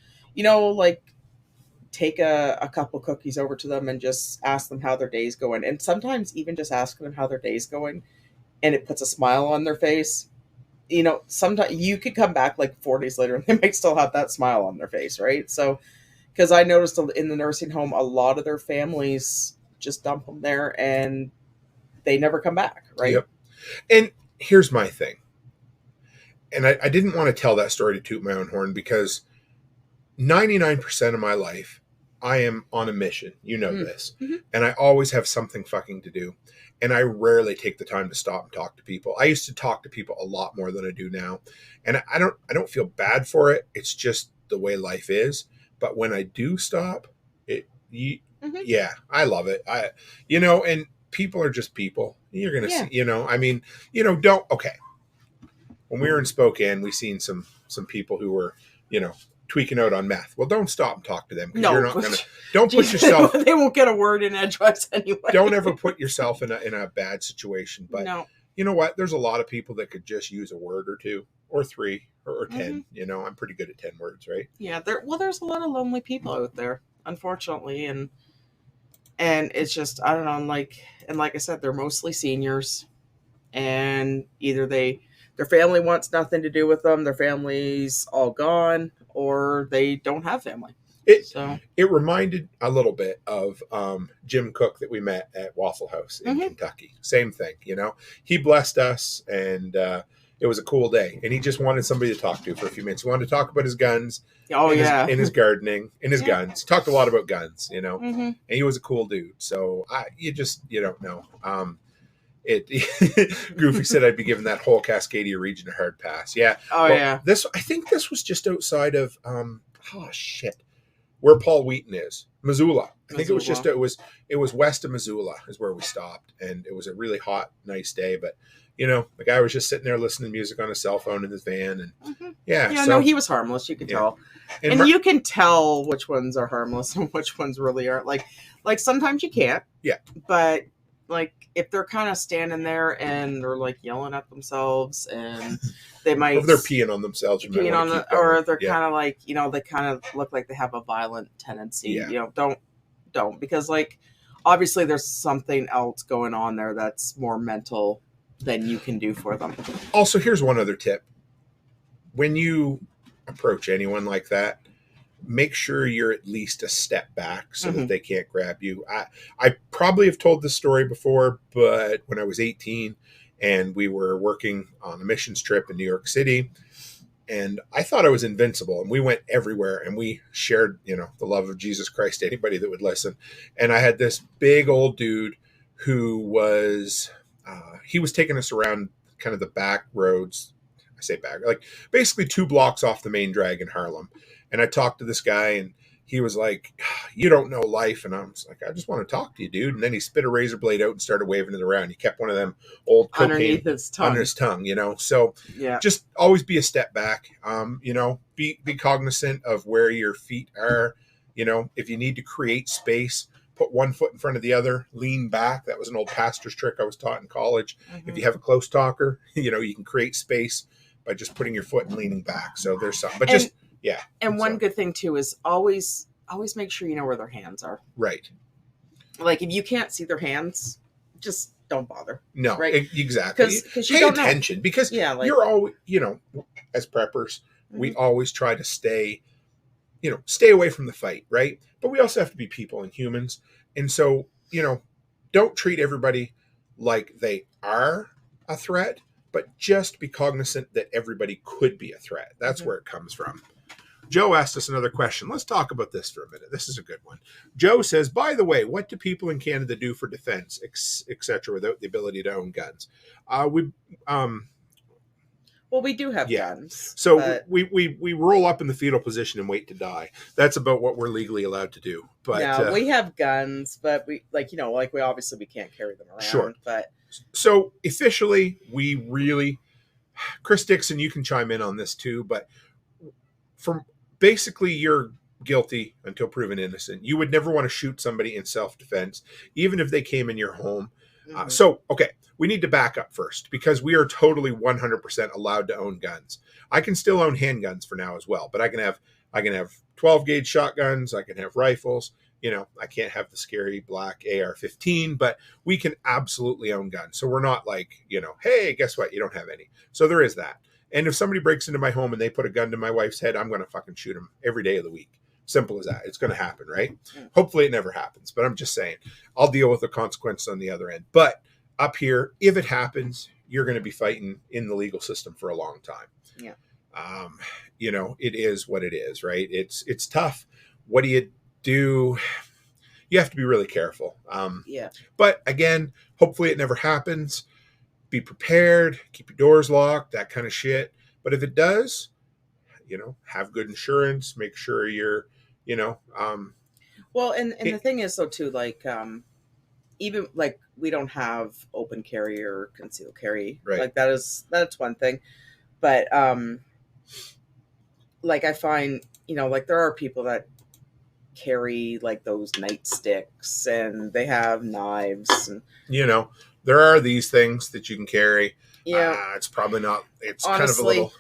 take a couple cookies over to them and just ask them how their day's going, and sometimes even just asking them how their day's going. And it puts a smile on their face. Sometimes you could come back like 4 days later and they might still have that smile on their face, right? So, because I noticed in the nursing home, a lot of their families just dump them there and they never come back, right? Yep. And here's my thing. And I didn't want to tell that story to toot my own horn because 99% of my life, I am on a mission. This. Mm-hmm. And I always have something fucking to do. And I rarely take the time to stop and talk to people. I used to talk to people a lot more than I do now. And I don't feel bad for it. It's just the way life is. But when I do stop, yeah, I love it. And people are just people. You're going to see, okay. When we were in Spokane, we seen some people who were, tweaking out on meth. Well, don't stop and talk to them. No, you're not going to. Don't put yourself. They won't get a word in edgewise anyway. Don't ever put yourself in a bad situation. But you know what? There's a lot of people that could just use a word or two, or three, or 10. I'm pretty good at 10 words, right? Yeah. There's a lot of lonely people out there, unfortunately, and it's just I don't know. Like I said, they're mostly seniors, and either their family wants nothing to do with them, their family's all gone, or they don't have family. It reminded a little bit of Jim Cook that we met at Waffle House in Kentucky. Same thing, He blessed us, and it was a cool day. And he just wanted somebody to talk to for a few minutes. He wanted to talk about his guns. Oh, in his gardening, in his guns. He talked a lot about guns, And he was a cool dude. So you don't know. Goofy said I'd be giving that whole Cascadia region a hard pass. Yeah. I think this was just outside of where Paul Wheaton is, Missoula. I think it was just it was west of Missoula is where we stopped, and it was a really hot, nice day. But the guy was just sitting there listening to music on his cell phone in his van, and he was harmless. You could tell, and you can tell which ones are harmless and which ones really aren't. Like sometimes you can't. Yeah, but. Like if they're kind of standing there and they're like yelling at themselves and they might or they're peeing on themselves, or they're kind of like, they kind of look like they have a violent tendency, don't because like, obviously there's something else going on there that's more mental than you can do for them. Also, here's one other tip. When you approach anyone like that, make sure you're at least a step back so that they can't grab you. I probably have told this story before, but when I was 18 and we were working on a missions trip in New York City, and I thought I was invincible, and we went everywhere, and we shared, the love of Jesus Christ to anybody that would listen. And I had this big old dude who was, he was taking us around kind of the back roads. I say back, like basically 2 blocks off the main drag in Harlem. And I talked to this guy, and he was like, "You don't know life." And I was like, "I just want to talk to you, dude." And then he spit a razor blade out and started waving it around. He kept one of them old cocaine Underneath his tongue. under his tongue, So Yeah. just always be a step back. Be cognizant of where your feet are. If you need to create space, put one foot in front of the other, lean back. That was an old pastor's trick I was taught in college. If you have a close talker, you can create space by just putting your foot and leaning back. So there's some, but yeah. And one good thing too is always make sure you know where their hands are. Right. Like if you can't see their hands, just don't bother. No, right? Exactly. Because you pay don't attention know. because you're always, as preppers, we always try to stay away from the fight, right? But we also have to be people and humans. And so, don't treat everybody like they are a threat, but just be cognizant that everybody could be a threat. That's where it comes from. Joe asked us another question. Let's talk about this for a minute. This is a good one. Joe says, by the way, what do people in Canada do for defense, etc., without the ability to own guns? Well, we do have guns. So but... we roll up in the fetal position and wait to die. That's about what we're legally allowed to do. But yeah, we have guns, but we we obviously can't carry them around. Sure. But so officially, we really, Chris Dixon, you can chime in on this too. But from basically, you're guilty until proven innocent. You would never want to shoot somebody in self-defense, even if they came in your home. Okay, we need to back up first because we are totally 100% allowed to own guns. I can still own handguns for now as well, but I can have 12 gauge shotguns. I can have rifles. I can't have the scary black AR-15, but we can absolutely own guns. So we're not like, hey, guess what? You don't have any. So there is that. And if somebody breaks into my home and they put a gun to my wife's head, I'm going to fucking shoot them every day of the week. Simple as that. It's going to happen, right? Hopefully it never happens, but I'm just saying I'll deal with the consequences on the other end. But up here, if it happens, you're going to be fighting in the legal system for a long time. Yeah. It is what it is, right? It's tough. What do? You have to be really careful. But again, hopefully it never happens. Be prepared, keep your doors locked, that kind of shit. But if it does, have good insurance, make sure you're, well, and the thing is though too, even we don't have open carry or concealed carry. Right. That's one thing. But I find, there are people that carry those nightsticks and they have knives and there are these things that you can carry. Yeah. It's probably not, it's honestly, kind of a little,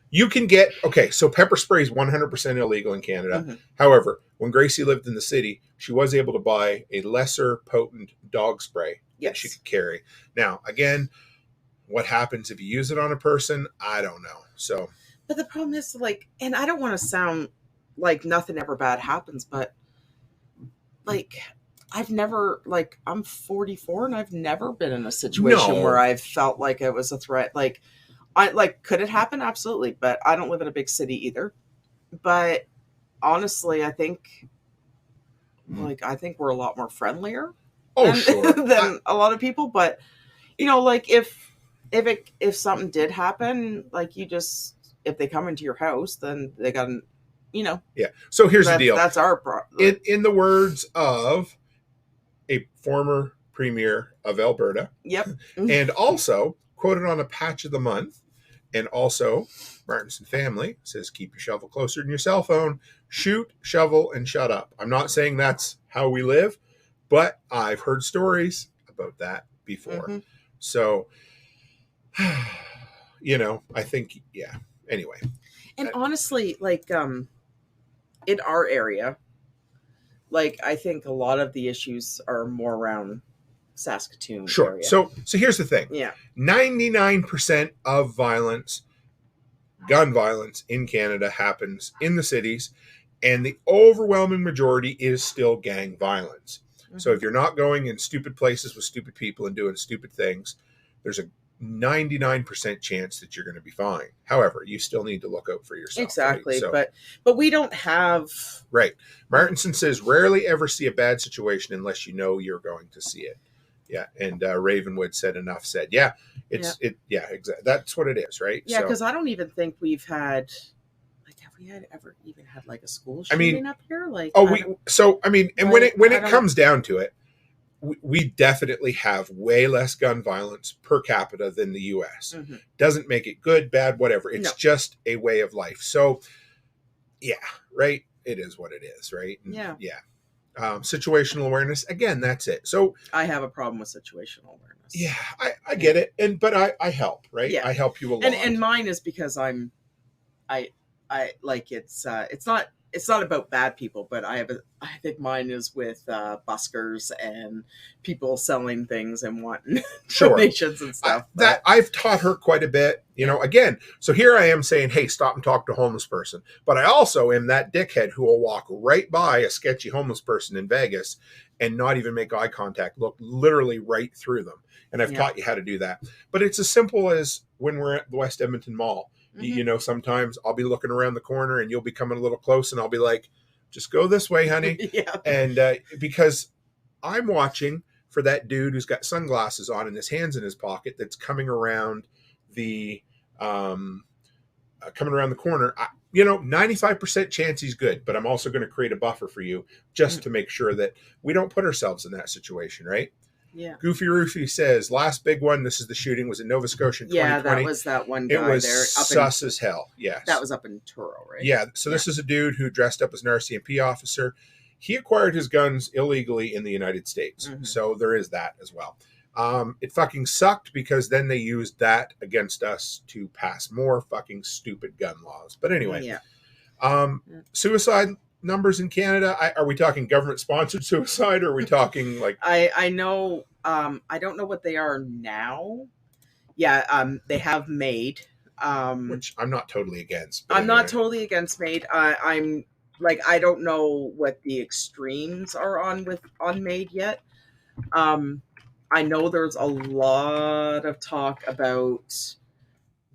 you can get, so pepper spray is 100% illegal in Canada. However, when Gracie lived in the city, she was able to buy a lesser potent dog spray that she could carry. Now, again, what happens if you use it on a person? I don't know. So, but the problem is and I don't want to sound like nothing ever bad happens, but I've never, I'm 44 and I've never been in a situation where I've felt like it was a threat. Could it happen? Absolutely. But I don't live in a big city either. But honestly, I think we're a lot more friendlier than a lot of people. But, if something did happen, if they come into your house, then they got to, Yeah. So here's the deal. That's our problem. In the words of a former premier of Alberta. Yep. And also quoted on a patch of the month. And also Martinson family says, keep your shovel closer than your cell phone. Shoot, shovel, and shut up. I'm not saying that's how we live, but I've heard stories about that before. So, I think, anyway. And honestly, in our area, I think a lot of the issues are more around Saskatoon Sure. area. So here's the thing. Yeah. 99% of violence, gun violence in Canada happens in the cities, and the overwhelming majority is still gang violence. So if you're not going in stupid places with stupid people and doing stupid things, there's a 99% chance that you're going to be fine. However, you still need to look out for yourself. Exactly. Right? So, but we don't have. Right. Martinson says, rarely ever see a bad situation unless you know you're going to see it. Yeah. And Ravenwood said, enough said. Yeah. Exactly. That's what it is. Right. Yeah. Because I don't even think we've had, like, have we ever even had like a school shooting up here? Like, when it comes down to it, we definitely have way less gun violence per capita than the U.S. Mm-hmm. Doesn't make it good, bad, whatever. It's just a way of life. So, yeah, right. It is what it is, right? And yeah. Situational awareness. Again, that's it. So I have a problem with situational awareness. Yeah, I get it, but I help, right? Yeah. I help you along. And mine is because I like it's not about bad people, but I think mine is with buskers and people selling things and wanting donations and stuff. That I've taught her quite a bit, again. So here I am saying, hey, stop and talk to a homeless person. But I also am that dickhead who will walk right by a sketchy homeless person in Vegas and not even make eye contact, look literally right through them. And I've taught you how to do that. But it's as simple as when we're at the West Edmonton Mall. Mm-hmm. Sometimes I'll be looking around the corner and you'll be coming a little close and I'll be like, just go this way, honey. Yeah. And because I'm watching for that dude who's got sunglasses on and his hands in his pocket that's coming around the corner. 95% chance he's good, but I'm also going to create a buffer for you just to make sure that we don't put ourselves in that situation, right? Yeah. Goofy Roofy says, last big one, this is the shooting, was in Nova Scotia in 2020. Yeah, that was that one guy there. It was sus as hell, yes. That was up in Truro, right? Yeah, so this is a dude who dressed up as an RCMP officer. He acquired his guns illegally in the United States, so there is that as well. It fucking sucked because then they used that against us to pass more fucking stupid gun laws. But anyway, suicide numbers in Canada, are we talking government-sponsored suicide, or are we talking like... I know, I don't know what they are now. Yeah, they have MAID. Which I'm not totally against. I'm not totally against MAID. I'm, like, I don't know what the extremes are on MAID yet. I know there's a lot of talk about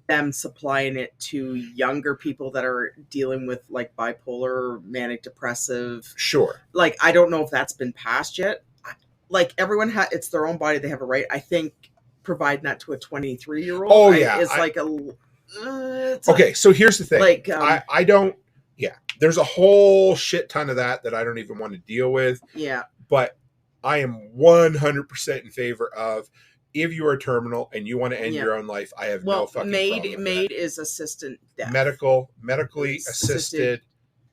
them supplying it to younger people that are dealing with like bipolar, manic depressive. Sure. Like, I don't know if that's been passed yet. Like, everyone it's their own body. They have a right. I think providing that to a 23-year-old is like okay. So here's the thing. Like, I don't, there's a whole shit ton of that I don't even want to deal with. Yeah. But I am 100% in favor of, if you are terminal and you want to end your own life, I have no fucking problem with MAID that. is assistant death. Medically assisted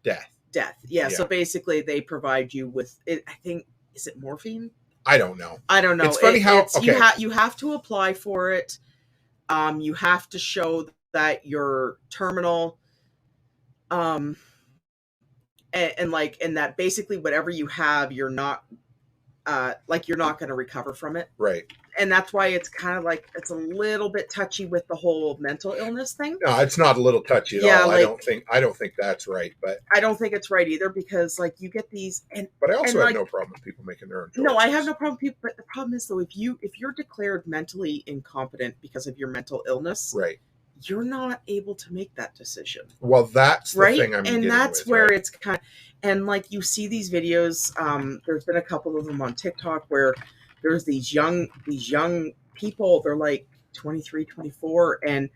death. Yeah. So basically they provide you with it. I think, is it morphine? I don't know. It's funny you have to apply for it. You have to show that you're terminal. And that basically whatever you have, you're not going to recover from it. Right. And that's why it's kind of like, it's a little bit touchy with the whole mental illness thing. No, it's not a little touchy at all. Like, I don't think that's right, but I don't think it's right either, because like you get these but I also have no problem with people making their own choices. No, I have no problem with people, but the problem is though, if you're declared mentally incompetent because of your mental illness, right, you're not able to make that decision. Well, that's the right? thing I'm and that's with, where right? It's kind of, and like you see these videos, there's been a couple of them on TikTok where there's these young people, they're like 23, 24, and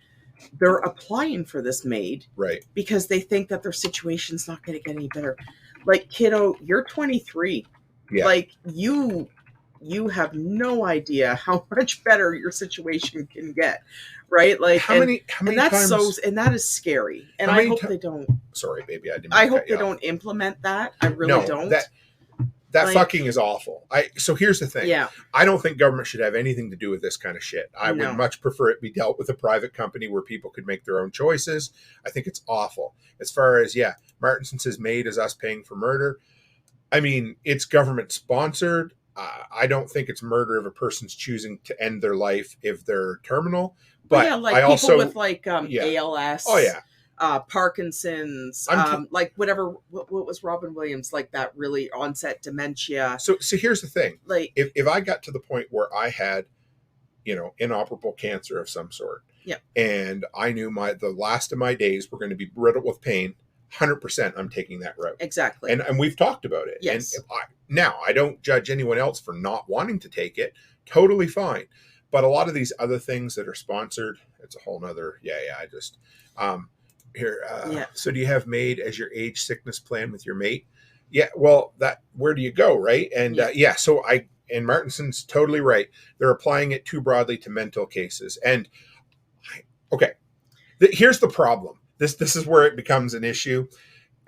they're applying for this MAID, right? Because they think that their situation's not going to get any better. Like, kiddo, you're 23. Yeah. Like, you have no idea how much better your situation can get, right? Like, how many that's times, that is scary. And I hope they don't. Sorry, baby, I hope they don't implement that. I really don't. That like, fucking is awful. So here's the thing. Yeah. I don't think government should have anything to do with this kind of shit. I would much prefer it be dealt with a private company where people could make their own choices. I think it's awful. As far as, Martinson says MAID is us paying for murder. I mean, it's government sponsored. I don't think it's murder if a person's choosing to end their life if they're terminal. But yeah, like I people also with like yeah. ALS. Oh yeah. Parkinson's, like whatever. What was Robin Williams, like that really onset dementia? So here's the thing. Like if I got to the point where I had, inoperable cancer of some sort, yeah, and I knew the last of my days were going to be riddled with pain, 100% I'm taking that route. exactly. And we've talked about it. Yes. And now I don't judge anyone else for not wanting to take it. Totally fine. But a lot of these other things that are sponsored, it's a whole nother. I just here. So do you have MAID as your age sickness plan with your mate? Yeah. Well, where do you go, right? And so and Martinson's totally right. They're applying it too broadly to mental cases. And here's the problem. This is where it becomes an issue.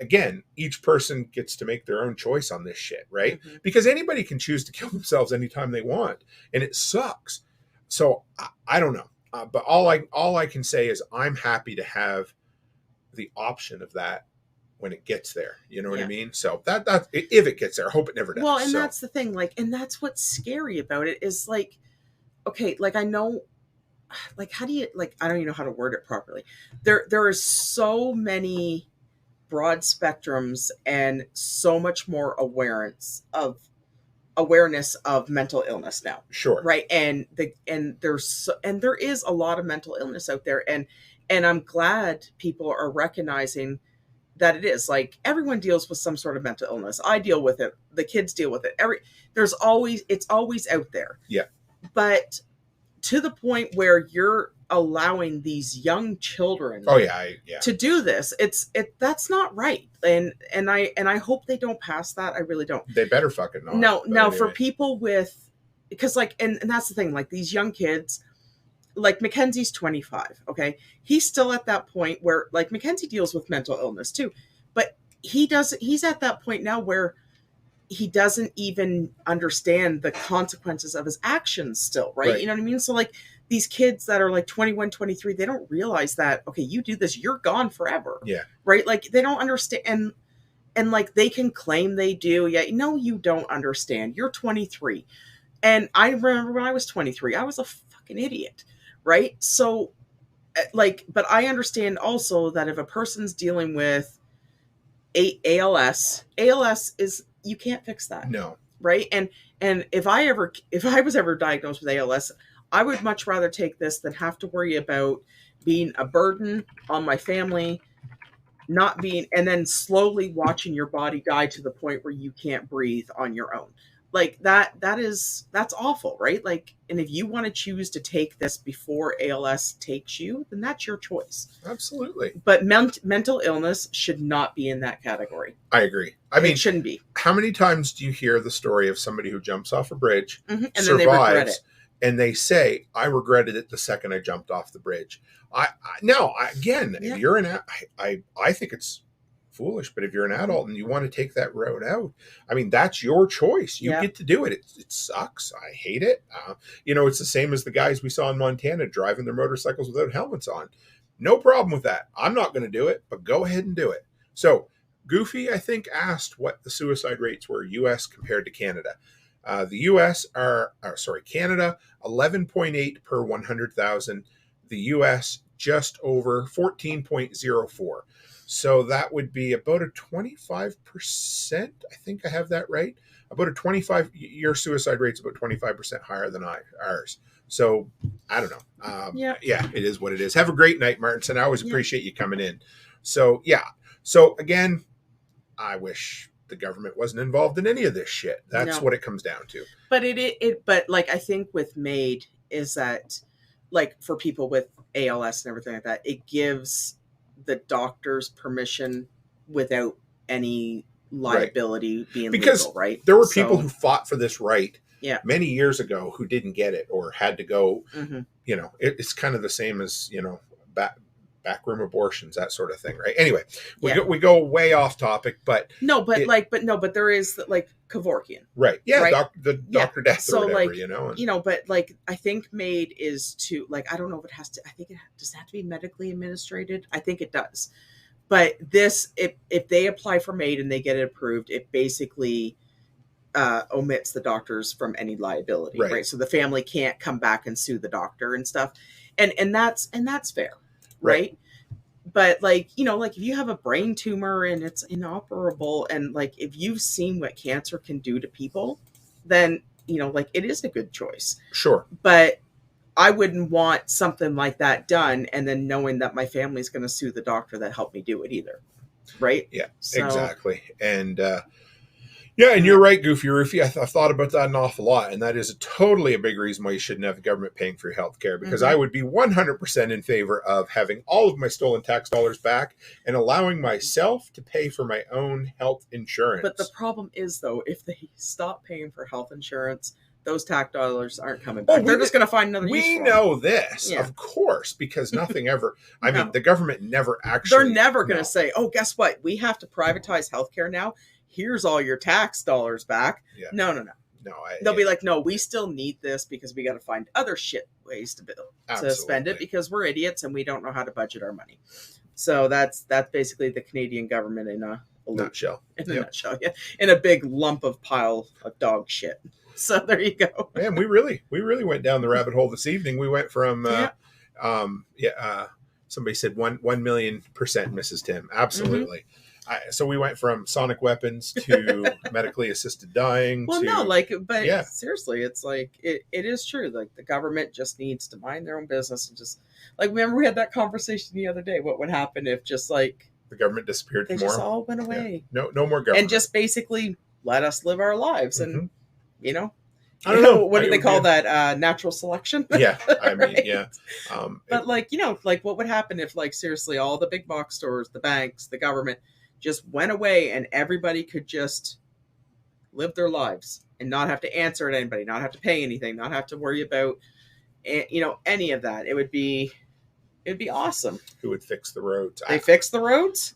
Again, each person gets to make their own choice on this shit, right? Mm-hmm. Because anybody can choose to kill themselves anytime they want, and it sucks. So I don't know, but all I can say is I'm happy to have the option of that when it gets there. You know what I mean? So that if it gets there, I hope it never does. Well, and that's the thing, like, and that's what's scary about it is like, okay, like I know, like how do you, like, I don't even know how to word it properly. There are so many broad spectrums and so much more awareness of mental illness now. Sure. Right. And there is a lot of mental illness out there. And I'm glad people are recognizing that it is. Like, everyone deals with some sort of mental illness. I deal with it. The kids deal with it. It's always out there. Yeah. But to the point where you're allowing these young children to do this, that's not right. And I hope they don't pass that. I really don't. They better fucking not. No, anyway. For people with, because like, and that's the thing, like these young kids, like Mackenzie's 25. Okay. He's still at that point where, like, Mackenzie deals with mental illness too, but he's at that point now where he doesn't even understand the consequences of his actions still. Right. You know what I mean? So like, these kids that are like 21, 23, they don't realize that, okay, you do this, you're gone forever. Yeah. Right. Like, they don't understand. And like, they can claim they do. Yeah. No, you don't understand. You're 23. And I remember when I was 23, I was a fucking idiot. Right. So like, but I understand also that if a person's dealing with ALS is, you can't fix that. No. Right. And if I was ever diagnosed with ALS, I would much rather take this than have to worry about being a burden on my family, and then slowly watching your body die to the point where you can't breathe on your own. Like that's awful, right? Like, and if you want to choose to take this before ALS takes you, then that's your choice. Absolutely. But mental illness should not be in that category. I agree. I mean, it shouldn't be. How many times do you hear the story of somebody who jumps off a bridge, and survives, then they regret it, and they say, "I regretted it the second I jumped off the bridge." If you're I think it's foolish, but if you're an adult and you want to take that road out, I mean, that's your choice. You get to do it. It sucks. I hate it. It's the same as the guys we saw in Montana driving their motorcycles without helmets on. No problem with that. I'm not going to do it, but go ahead and do it. So Goofy, I think, asked what the suicide rates were U.S. compared to Canada. The U.S. Canada, 11.8 per 100,000. The U.S. just over 14.04. So that would be about a 25%. I think I have that right. About your suicide rate's about 25% higher than ours. So I don't know. It is what it is. Have a great night, Martin. I always appreciate you coming in. So So again, I wish the government wasn't involved in any of this shit. That's what it comes down to. But but like, I think with MAID is that, like, for people with ALS and everything like that, it gives the doctors permission without any liability being legal, right? There were people who fought for this right many years ago who didn't get it or had to go. Mm-hmm. It's kind of the same as backroom abortions, that sort of thing, right? Anyway, we go way off topic, but there is like Kevorkian, right? Yeah, right? Dr. Death or whatever, like, but like, I think MAID is to, like, I don't know if it has to. I think does it have to be medically administrated? I think it does. But this, if they apply for MAID and they get it approved, it basically omits the doctors from any liability, Right. right? So the family can't come back and sue the doctor and stuff, and that's fair, right? But like, you know, like if you have a brain tumor and it's inoperable, and like if you've seen what cancer can do to people, then, you know, like it is a good choice. Sure. But I wouldn't want something like that done and then knowing that my family's going to sue the doctor that helped me do it either. Right? Yeah, So- exactly. And yeah, and you're right, Goofy Roofy. I've thought about that an awful lot, and that is totally a big reason why you shouldn't have the government paying for your health care, because I would be 100% in favor of having all of my stolen tax dollars back and allowing myself to pay for my own health insurance. But the problem is, though, if they stop paying for health insurance, those tax dollars aren't coming back. They're just going to find another use We for them. know this, Yeah. of course, because nothing ever, I No. mean, the government never actually. They're never going to No. say, oh, guess what? We have to privatize healthcare now. Here's all your tax dollars back. Yeah. No. No, They'll be like, no, we still need this because we got to find other shit ways to spend it, because we're idiots and we don't know how to budget our money. So that's basically the Canadian government in a nutshell. nutshell. Yeah, in a big lump of pile of dog shit. So there you go. Man, we really went down the rabbit hole this evening. We went from somebody said 1,000,000%, Mrs. Tim. Absolutely. So we went from sonic weapons to medically assisted dying. Well, to, no, like, but Yeah. seriously, it's like it is true. Like the government just needs to mind their own business and just like, remember we had that conversation the other day. What would happen if just like the government disappeared they tomorrow? just all went away No more government. and just basically let us live our lives and you know. I don't know. What do they call Yeah. that? Natural selection. Yeah, I mean, Right? yeah. But like, you know, like what would happen if like seriously all the big box stores, the banks, the government just went away and everybody could just live their lives and not have to answer to anybody, not have to pay anything, not have to worry about, you know, any of that. It'd be awesome. Who would fix the roads? They fix the roads.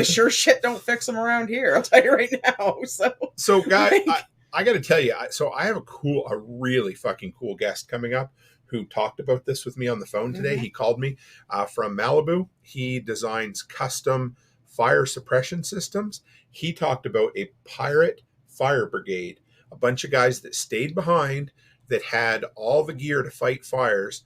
Sure shit don't fix them around here. I'll tell you right now. So, guy, Like- I got to tell you, so I have a really fucking cool guest coming up who talked about this with me on the phone today. Mhm. He called me from Malibu. He designs custom fire suppression systems. He talked about a pirate fire brigade, a bunch of guys that stayed behind that had all the gear to fight fires.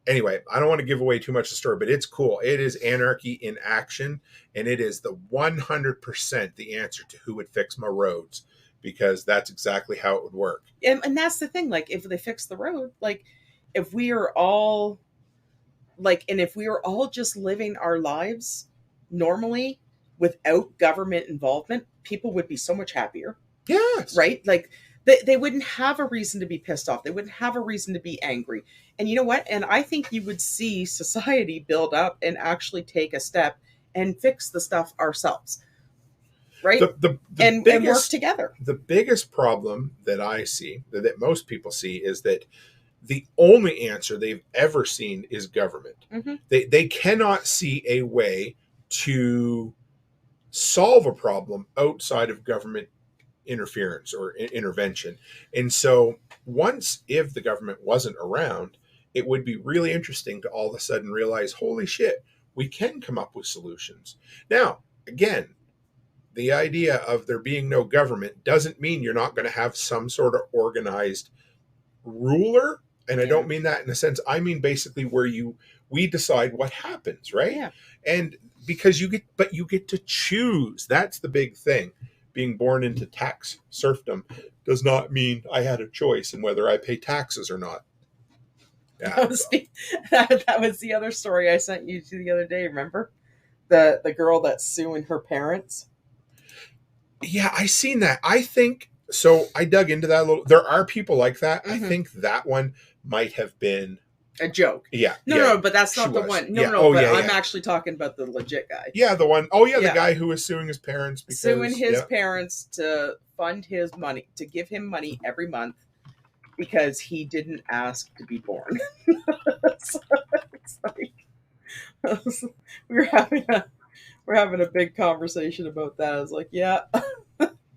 Anyway, I don't want to give away too much of the story, but it's cool. It is anarchy in action, and it is the 100% the answer to who would fix my roads, because that's exactly how it would work. And that's the thing, like if they fix the road, like if we are all like, and if we are all just living our lives normally without government involvement, people would be so much happier, Yes. right? Like they wouldn't have a reason to be pissed off. They wouldn't have a reason to be angry. And you know what? And I think you would see society build up and actually take a step and fix the stuff ourselves. Right? And work together. The biggest problem that I see, that most people see, is that the only answer they've ever seen is government. Mhm. They cannot see a way to solve a problem outside of government interference or intervention. And so if the government wasn't around, it would be really interesting to all of a sudden realize, holy shit, we can come up with solutions. Now, again, the idea of there being no government doesn't mean you're not going to have some sort of organized ruler. And I don't mean that in a sense. I mean basically where we decide what happens, right? Yeah. And because you get to choose. That's the big thing. Being born into tax serfdom does not mean I had a choice in whether I pay taxes or not. Yeah. That was the other story I sent you to the other day. Remember the girl that's suing her parents? Yeah, I seen that. I think so. I dug into that a little. There are people like that. I Mhm. think that one might have been A joke. Yeah. No, but that's she not the was. one. Yeah. No, Oh, but yeah, I'm yeah. actually talking about the legit guy. Yeah, the one. Oh, yeah, the Yeah. guy who was suing his parents because Suing his yeah. parents to fund his money, to give him money every month because he didn't ask to be born. So it's like, we're having a big conversation about that. I was like, yeah,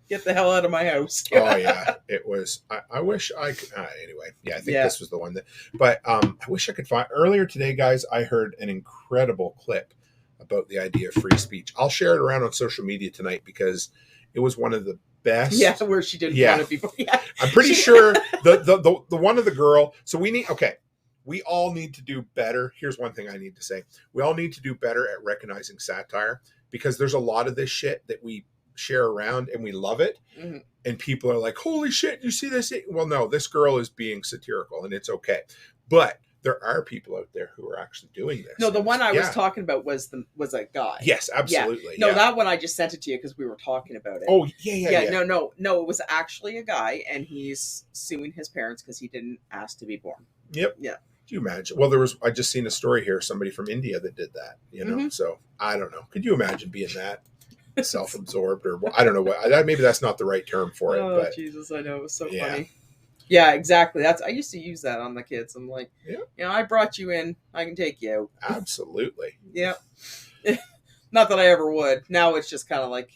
get the hell out of my house. Oh yeah, it was. I wish I could. Anyway, yeah, I think this was the one that. But I wish I could find. Earlier today, guys, I heard an incredible clip about the idea of free speech. I'll share it around on social media tonight because It was one of the best. Yeah, where she didn't Yeah. want to be. Yeah. I'm pretty sure the one of the girl. So we all need to do better. Here's one thing I need to say. We all need to do better at recognizing satire, because there's a lot of this shit that we share around and we love it. Mhm. And people are like, holy shit, you see this? Well, no, this girl is being satirical and it's okay. But there are people out there who are actually doing this. No, the one I was Yeah. talking about was a guy. Yes, absolutely. No, yeah. that one I just sent it to you because we were talking about it. Oh, yeah. No, it was actually a guy, and he's suing his parents because he didn't ask to be born. Yep. Yeah. Could you imagine? Well, I just seen a story here, somebody from India that did that, Mhm. So I don't know. Could you imagine being that self-absorbed, or I don't know what, maybe that's not the right term for it, Oh, but Jesus, I know. It was so Yeah. funny. Yeah, exactly. I used to use that on the kids. I'm like, Yeah. I brought you in. I can take you out. absolutely. Yeah. Not that I ever would. Now it's just kind of like,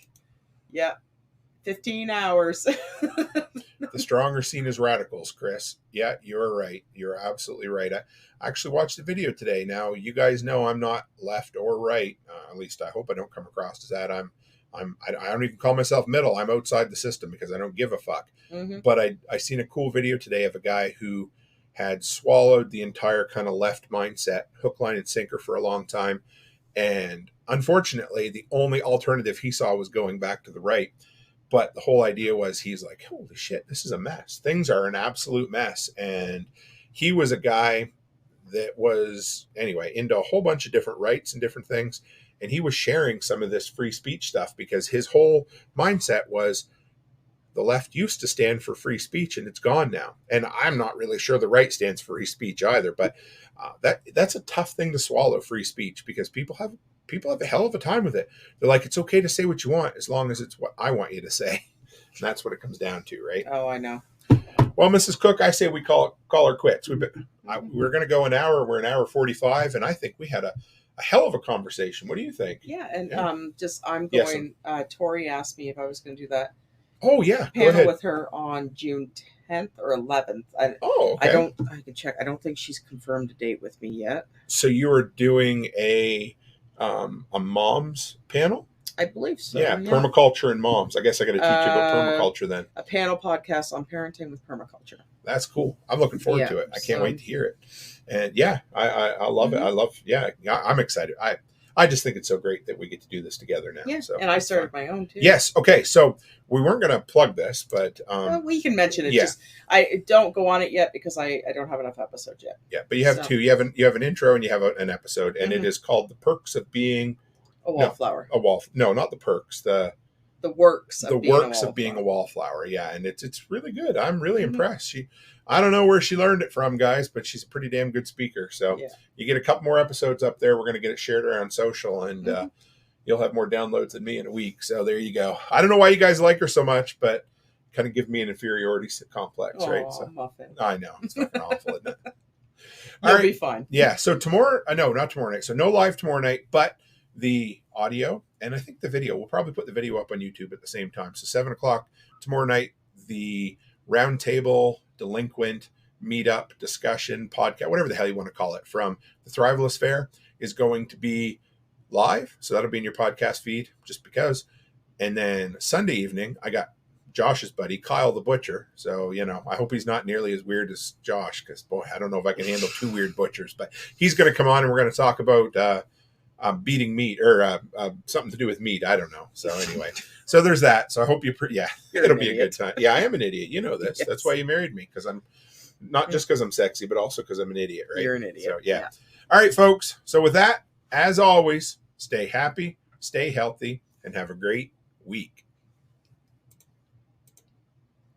15 hours. The strong are seen as radicals, Chris. Yeah, you're right. You're absolutely right. I actually watched the video today. Now, you guys know I'm not left or right. At least I hope I don't come across as that. I don't even call myself middle. I'm outside the system because I don't give a fuck. Mhm. But I seen a cool video today of a guy who had swallowed the entire kind of left mindset, hook, line, and sinker for a long time. And unfortunately, the only alternative he saw was going back to the right. But the whole idea was, he's like, holy shit, this is a mess. Things are an absolute mess. And he was a guy that was, anyway, into a whole bunch of different rights and different things. And he was sharing some of this free speech stuff because his whole mindset was, the left used to stand for free speech and it's gone now. And I'm not really sure the right stands for free speech either. But that's a tough thing to swallow, free speech, because people have a hell of a time with it. They're like, it's okay to say what you want as long as it's what I want you to say. And that's what it comes down to, right? Oh, I know. Well, Mrs. Cook, I say we call her quits. We're going to go an hour. We're an hour 45, and I think we had a hell of a conversation. What do you think? Yeah, and Yeah. I'm Yes, going. Tori asked me if I was going to do that Oh, yeah. Go panel ahead. with her on June 10th or 11th. Oh, okay. I can check. I don't think she's confirmed a date with me yet. So you were doing a moms panel? I believe so. Yeah, permaculture and moms. I guess I got to teach you about permaculture then. A panel podcast on parenting with permaculture. That's cool. I'm looking forward to it. I can't wait to hear it. And yeah, I love it. I love. Yeah, I'm excited. I just think it's so great that we get to do this together now. Yeah, so and I started my own too. Yes. Okay. So we weren't going to plug this, but we can mention it. yeah. Just I don't go on it yet because I don't have enough episodes yet. yeah. But you have two. You have an intro and you have an episode, and it is called "The Perks of Being A Wallflower. a Wall." No, not the perks. The works. Of being works of being a wallflower. Yeah, and it's really good. I'm really impressed. I don't know where she learned it from, guys, but she's a pretty damn good speaker. So you get a couple more episodes up there. We're going to get it shared around social, and you'll have more downloads than me in a week. So there you go. I don't know why you guys like her so much, but kind of give me an inferiority complex, right? So Muffin. I know it's fucking awful, isn't it? You'll be fine. Yeah. So tomorrow, no, not tomorrow night. So no live tomorrow night, but the audio and I think the video. We'll probably put the video up on YouTube at the same time. So 7:00 tomorrow night, the roundtable delinquent meetup discussion podcast, whatever the hell you want to call it, from the Thrivalist Fair is going to be live. So that'll be in your podcast feed just because. And then Sunday evening, I got Josh's buddy, Kyle the Butcher. So, I hope he's not nearly as weird as Josh because, boy, I don't know if I can handle two weird butchers. But he's going to come on and we're going to talk about beating meat or something to do with meat. I don't know. So anyway, so there's that. So I hope it'll be a good time. Yeah, I am an idiot. You know this. Yes. That's why you married me, because I'm not just because I'm sexy, but also because I'm an idiot, right? You're an idiot. So yeah. All right, folks. So with that, as always, stay happy, stay healthy, and have a great week.